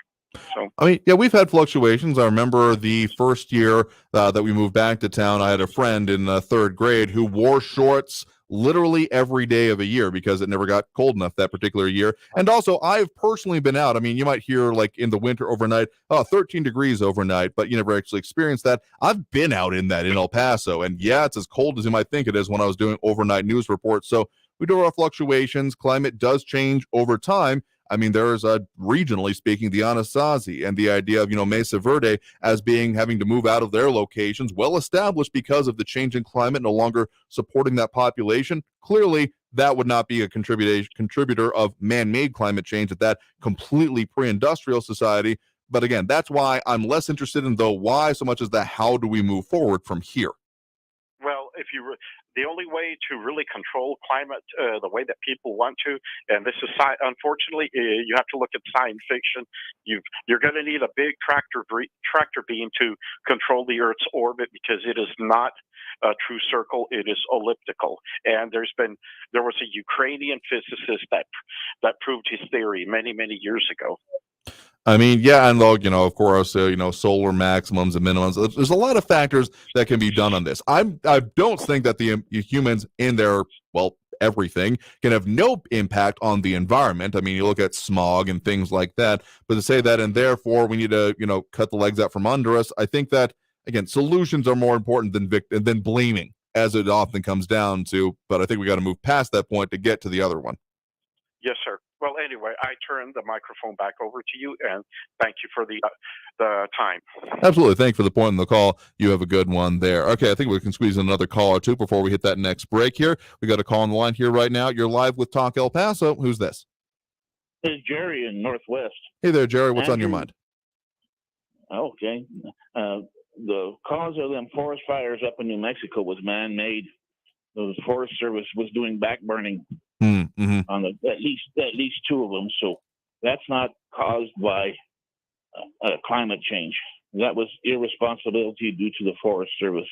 So we've had fluctuations. I remember the first year that we moved back to town, I had a friend in third grade who wore shorts literally every day of a year because it never got cold enough that particular year. And also, I've personally been out. I mean, you might hear like in the winter overnight, 13 degrees overnight, but you never actually experienced that. I've been out in that in El Paso, and yeah, it's as cold as you might think it is when I was doing overnight news reports. So we do have fluctuations. Climate does change over time. I mean, there's regionally speaking, the Anasazi and the idea of, Mesa Verde as having to move out of their locations, well established because of the change in climate, no longer supporting that population. Clearly, that would not be a contributor of man-made climate change at that completely pre-industrial society. But again, that's why I'm less interested in the why so much as the how do we move forward from here. Well, the only way to really control climate the way that people want to, and this is unfortunately, you have to look at science fiction. You're going to need a big tractor beam to control the Earth's orbit because it is not a true circle; it is elliptical. And there was a Ukrainian physicist that proved his theory many years ago. I mean, yeah, and of course, solar maximums and minimums. There's a lot of factors that can be done on this. I don't think that the humans in their, everything can have no impact on the environment. I mean, you look at smog and things like that, but to say that and therefore we need to, cut the legs out from under us, I think that, again, solutions are more important than blaming, as it often comes down to, but I think we got to move past that point to get to the other one. Yes, sir. Well, anyway, I turn the microphone back over to you, and thank you for the time. Absolutely. Thank you for the point in the call. You have a good one there. Okay, I think we can squeeze in another call or two before we hit that next break here. We got a call on the line here right now. You're live with Talk El Paso. Who's this? It's Jerry in Northwest. Hey there, Jerry. What's on your mind? Okay. The cause of them forest fires up in New Mexico was man-made. The Forest Service was doing backburning on at least two of them. So that's not caused by climate change. That was irresponsibility due to the Forest Service.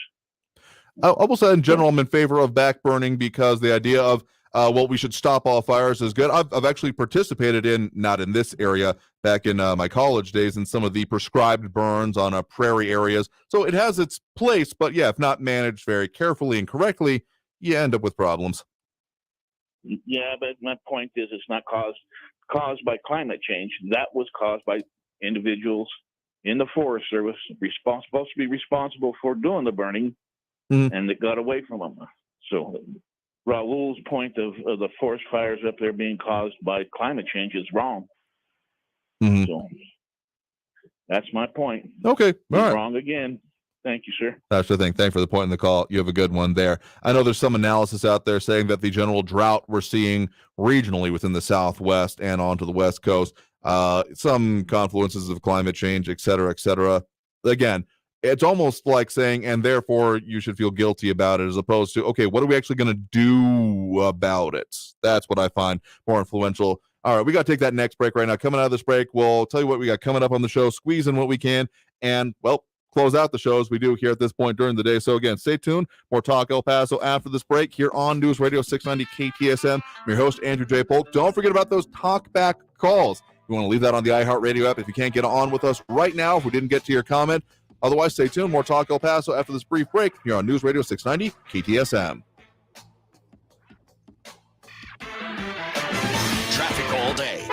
I will say in general, I'm in favor of backburning because the idea of, we should stop all fires is good. I've actually participated not in this area, back in my college days, in some of the prescribed burns on prairie areas. So it has its place, but yeah, if not managed very carefully and correctly, you end up with problems. Yeah, but my point is it's not caused by climate change. That was caused by individuals in the Forest Service supposed to be responsible for doing the burning, and it got away from them. So Raul's point of the forest fires up there being caused by climate change is wrong. So that's my point. Okay, all right. Wrong again. Thank you, sir. That's the thing. Thanks for the point in the call. You have a good one there. I know there's some analysis out there saying that the general drought we're seeing regionally within the Southwest and onto the West Coast, some confluences of climate change, et cetera, et cetera. Again, it's almost like saying, and therefore you should feel guilty about it, as opposed to, okay, what are we actually going to do about it? That's what I find more influential. All right, we got to take that next break right now. Coming out of this break, we'll tell you what we got coming up on the show, squeeze in what we can, and, close out the show as we do here at this point during the day. So again, stay tuned. More Talk El Paso after this break here on News Radio 690 KTSM. I'm your host, Andrew J. Polk. Don't forget about those talkback calls. You want to leave that on the Iheart Radio app if you can't get on with us right now, if we didn't get to your comment. Otherwise, stay tuned. More Talk El Paso after this brief break here on News Radio 690 KTSM. Traffic all day.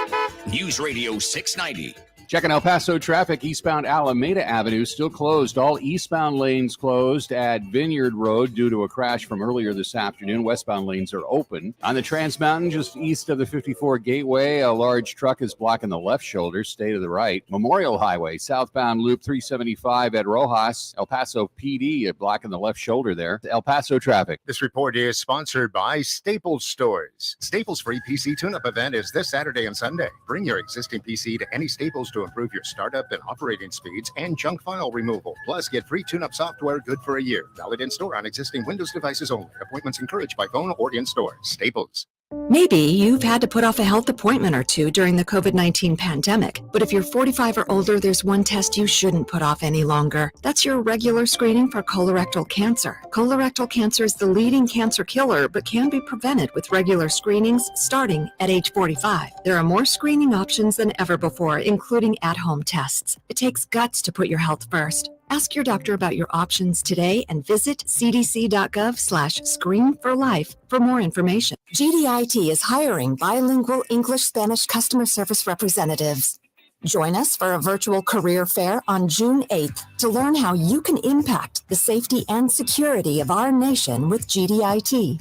News Radio 690. Checking El Paso traffic, eastbound Alameda Avenue still closed. All eastbound lanes closed at Vineyard Road due to a crash from earlier this afternoon. Westbound lanes are open. On the Trans Mountain, just east of the 54 Gateway, a large truck is blocking the left shoulder. Stay to the right. Memorial Highway, southbound Loop 375 at Rojas. El Paso PD blocking the left shoulder there. El Paso traffic. This report is sponsored by Staples Stores. Staples' free PC tune-up event is this Saturday and Sunday. Bring your existing PC to any Staples to improve your startup and operating speeds and junk file removal. Plus, get free tune-up software good for a year. Valid in-store on existing Windows devices only. Appointments encouraged by phone or in-store. Staples. Maybe you've had to put off a health appointment or two during the COVID-19 pandemic. But if you're 45 or older, there's one test you shouldn't put off any longer. That's your regular screening for colorectal cancer. Colorectal cancer is the leading cancer killer, but can be prevented with regular screenings starting at age 45. There are more screening options than ever before, including at-home tests. It takes guts to put your health first. Ask your doctor about your options today and visit cdc.gov/screenforlife for more information. GDIT is hiring bilingual English-Spanish customer service representatives. Join us for a virtual career fair on June 8th to learn how you can impact the safety and security of our nation with GDIT.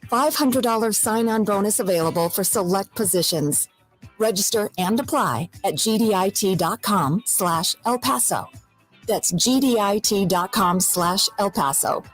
$500 sign-on bonus available for select positions. Register and apply at gdit.com/El Paso. That's gdit.com/El Paso.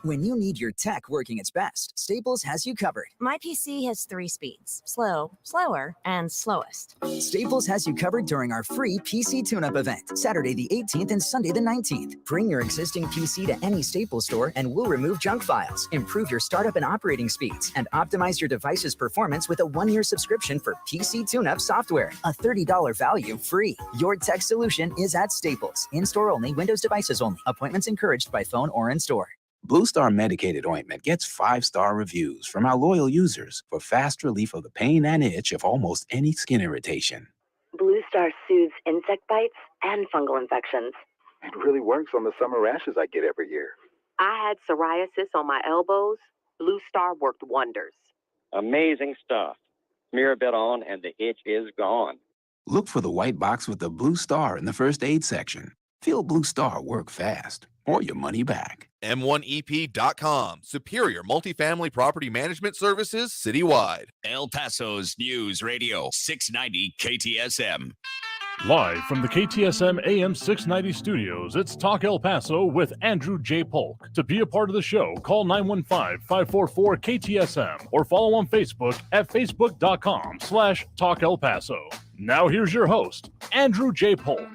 When you need your tech working its best, Staples has you covered. My PC has 3 speeds: slow, slower, and slowest. Staples has you covered during our free PC tune-up event, Saturday the 18th and Sunday the 19th. Bring your existing PC to any Staples store and we'll remove junk files, improve your startup and operating speeds, and optimize your device's performance with a 1-year subscription for PC tune-up software. A $30 value free. Your tech solution is at Staples. In-store only, Windows devices only. Appointments encouraged by phone or in-store. Blue Star Medicated Ointment gets 5-star reviews from our loyal users for fast relief of the pain and itch of almost any skin irritation. Blue Star soothes insect bites and fungal infections. It really works on the summer rashes I get every year. I had psoriasis on my elbows. Blue Star worked wonders. Amazing stuff. Smear a bit on and the itch is gone. Look for the white box with the blue star in the first aid section. Feel Blue Star work fast or your money back. M1EP.com. Superior multifamily property management services citywide. El Paso's News Radio 690 KTSM. Live from the KTSM AM 690 studios, it's Talk El Paso with Andrew J. Polk. To be a part of the show, call 915-544-KTSM or follow on Facebook at facebook.com/Talk El Paso. Now here's your host, Andrew J. Polk.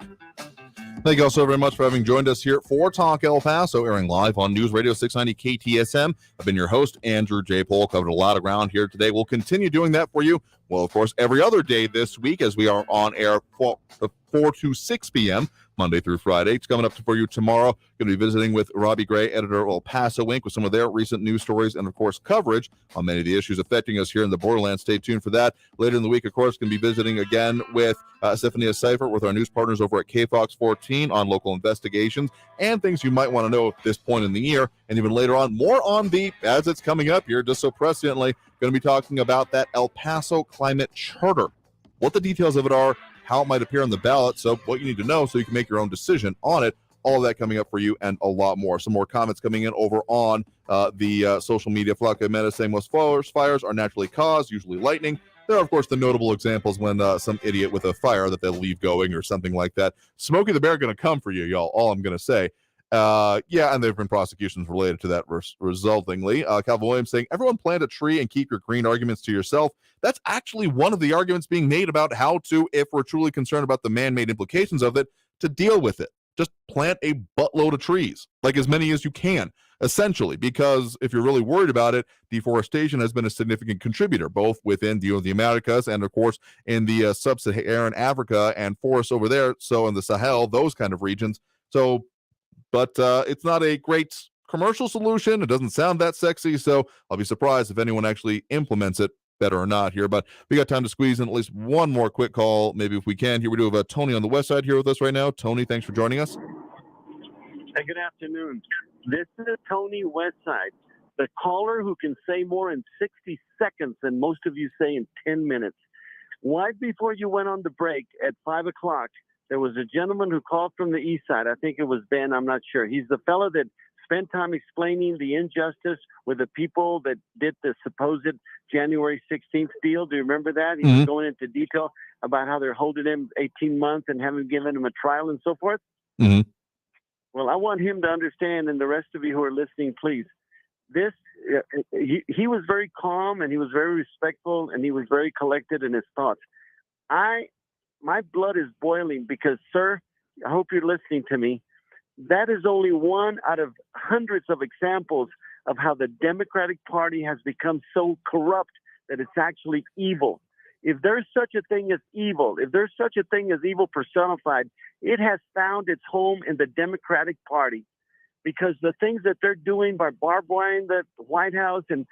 Thank you all so very much for having joined us here for Talk El Paso, airing live on News Radio 690 KTSM. I've been your host, Andrew J. Polk. Covered a lot of ground here today. We'll continue doing that for you. Well, of course, every other day this week as we are on air 4 to 6 p.m. Monday through Friday. It's coming up for you tomorrow. Going to be visiting with Robbie Gray, editor of El Paso Inc., with some of their recent news stories and, of course, coverage on many of the issues affecting us here in the Borderland. Stay tuned for that. Later in the week, of course, going to be visiting again with Stephania Seifert with our news partners over at KFOX 14 on local investigations and things you might want to know at this point in the year. And even later on, more on the, as it's coming up here, just so presciently, going to be talking about that El Paso Climate Charter, what the details of it are, how it might appear on the ballot, so what you need to know so you can make your own decision on it. All of that coming up for you and a lot more. Some more comments coming in over on the social media. Flaca Meta saying most fires are naturally caused, usually lightning. There are, of course, the notable examples when some idiot with a fire that they'll leave going or something like that. Smokey the Bear going to come for you, y'all. All I'm going to say. Yeah, and there have been prosecutions related to that resultingly. Calvin Williams saying, everyone plant a tree and keep your green arguments to yourself. That's actually one of the arguments being made about how to, if we're truly concerned about the man-made implications of it, to deal with it. Just plant a buttload of trees, like as many as you can, essentially, because if you're really worried about it, deforestation has been a significant contributor, both within the Americas and, of course, in the sub-Saharan Africa and forests over there, so in the Sahel, those kind of regions. So, but it's not a great commercial solution. It doesn't sound that sexy, so I'll be surprised if anyone actually implements it, better or not here. But we got time to squeeze in at least one more quick call, maybe if we can. Here we do have Tony on the west side here with us right now. Tony, thanks for joining us. Hey, good afternoon. This is Tony Westside, the caller who can say more in 60 seconds than most of you say in 10 minutes. Right before you went on the break at 5 o'clock, there was a gentleman who called from the east side. I think it was Ben. I'm not sure. He's the fellow that spent time explaining the injustice with the people that did the supposed January 16th deal. Do you remember that? He was going into detail about how they're holding him 18 months and haven't given him a trial and so forth. Well, I want him to understand, and the rest of you who are listening, please, this, he was very calm and he was very respectful and he was very collected in his thoughts. My blood is boiling because, sir, I hope you're listening to me. That is only one out of hundreds of examples of how the Democratic Party has become so corrupt that it's actually evil. If there's such a thing as evil, if there's such a thing as evil personified, it has found its home in the Democratic Party, because the things that they're doing by barbed wiring the White House and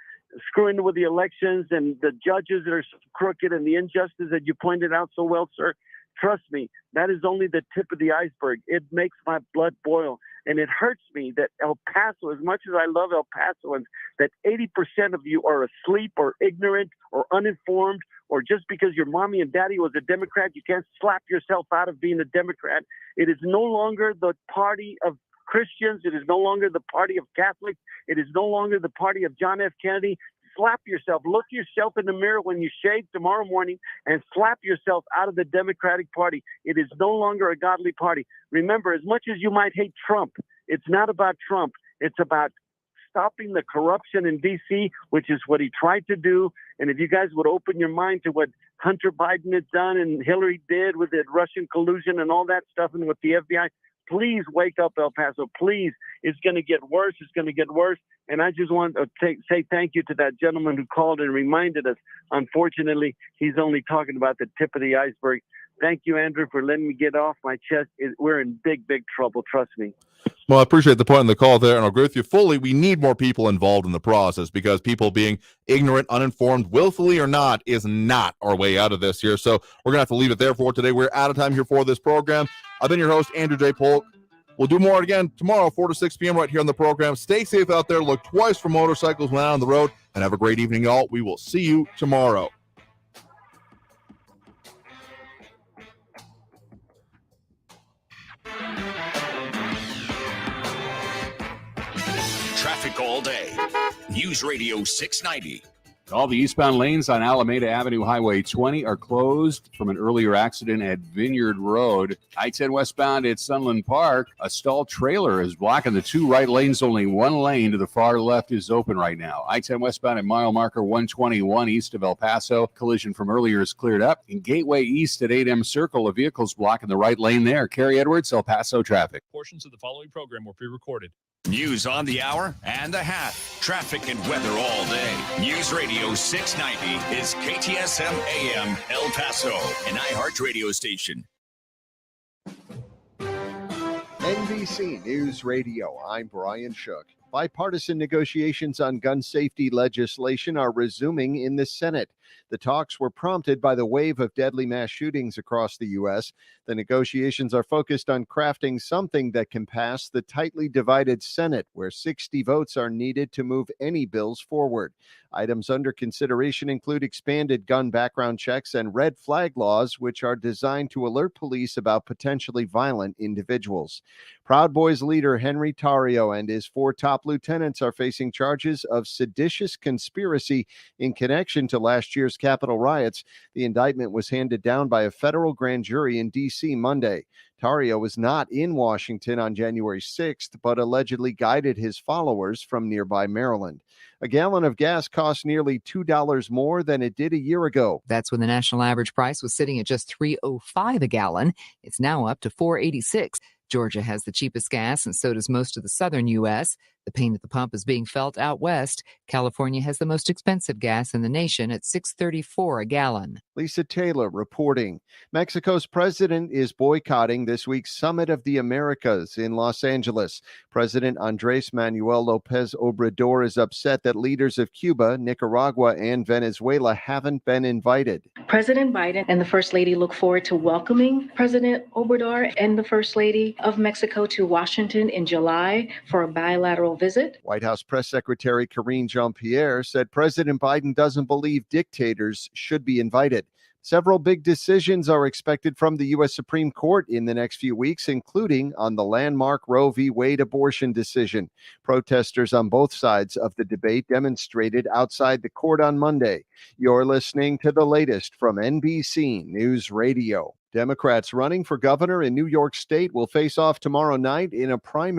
screwing with the elections and the judges that are crooked and the injustice that you pointed out so well, sir, trust me, that is only the tip of the iceberg. It makes my blood boil. And it hurts me that El Paso, as much as I love El Pasoans, that 80% of you are asleep or ignorant or uninformed, or just because your mommy and daddy was a Democrat, you can't slap yourself out of being a Democrat. It is no longer the party of Christians. It is no longer the party of Catholics. It is no longer the party of John F. Kennedy. Slap yourself. Look yourself in the mirror when you shave tomorrow morning and slap yourself out of the Democratic Party. It is no longer a godly party. Remember, as much as you might hate Trump, it's not about Trump. It's about stopping the corruption in D.C., which is what he tried to do. And if you guys would open your mind to what Hunter Biden has done and Hillary did with the Russian collusion and all that stuff and with the FBI, please wake up, El Paso. Please. It's going to get worse. It's going to get worse. And I just want to say thank you to that gentleman who called and reminded us. Unfortunately, he's only talking about the tip of the iceberg. Thank you, Andrew, for letting me get off my chest. We're in big, big trouble. Trust me. Well, I appreciate the point in the call there, and I'll agree with you fully. We need more people involved in the process because people being ignorant, uninformed, willfully or not, is not our way out of this here. So we're going to have to leave it there for today. We're out of time here for this program. I've been your host, Andrew J. Polk. We'll do more again tomorrow, 4 to 6 p.m. right here on the program. Stay safe out there. Look twice for motorcycles when out on the road, and have a great evening, y'all. We will see you tomorrow. Traffic all day. News Radio 690. All the eastbound lanes on Alameda Avenue Highway 20 are closed from an earlier accident at Vineyard Road. I-10 westbound at Sunland Park, a stalled trailer is blocking the two right lanes. Only one lane to the far left is open right now. I-10 westbound at mile marker 121 east of El Paso. Collision from earlier is cleared up. In Gateway East at 8M Circle, a vehicle's blocking the right lane there. Kerry Edwards, El Paso traffic. Portions of the following program were pre-recorded. News on the hour and a half. Traffic and weather all day. News Radio 690 is KTSM AM El Paso, an Iheart radio station. NBC News Radio, I'm Brian Shook. Bipartisan negotiations on gun safety legislation are resuming in the Senate. The talks were prompted by the wave of deadly mass shootings across the U.S. The negotiations are focused on crafting something that can pass the tightly divided Senate, where 60 votes are needed to move any bills forward. Items under consideration include expanded gun background checks and red flag laws, which are designed to alert police about potentially violent individuals. Proud Boys leader Henry Tarrio and his 4 top lieutenants are facing charges of seditious conspiracy in connection to last year's Capitol riots. The indictment was handed down by a federal grand jury in D.C. Monday. Tarrio was not in Washington on January 6th, but allegedly guided his followers from nearby Maryland. A gallon of gas costs nearly $2 more than it did a year ago. That's when the national average price was sitting at just $3.05 a gallon. It's now up to $4.86. Georgia has the cheapest gas, and so does most of the southern U.S. The pain at the pump is being felt out west. California has the most expensive gas in the nation at $6.34 a gallon. Lisa Taylor reporting. Mexico's president is boycotting this week's Summit of the Americas in Los Angeles. President Andrés Manuel López Obrador is upset that leaders of Cuba, Nicaragua, and Venezuela haven't been invited. President Biden and the First Lady look forward to welcoming President Obrador and the First Lady of Mexico to Washington in July for a bilateral visit. White House Press Secretary Karine Jean-Pierre said President Biden doesn't believe dictators should be invited. Several big decisions are expected from the U.S. Supreme Court in the next few weeks, including on the landmark Roe v. Wade abortion decision. Protesters on both sides of the debate demonstrated outside the court on Monday. You're listening to the latest from NBC News Radio. Democrats running for governor in New York State will face off tomorrow night in a primary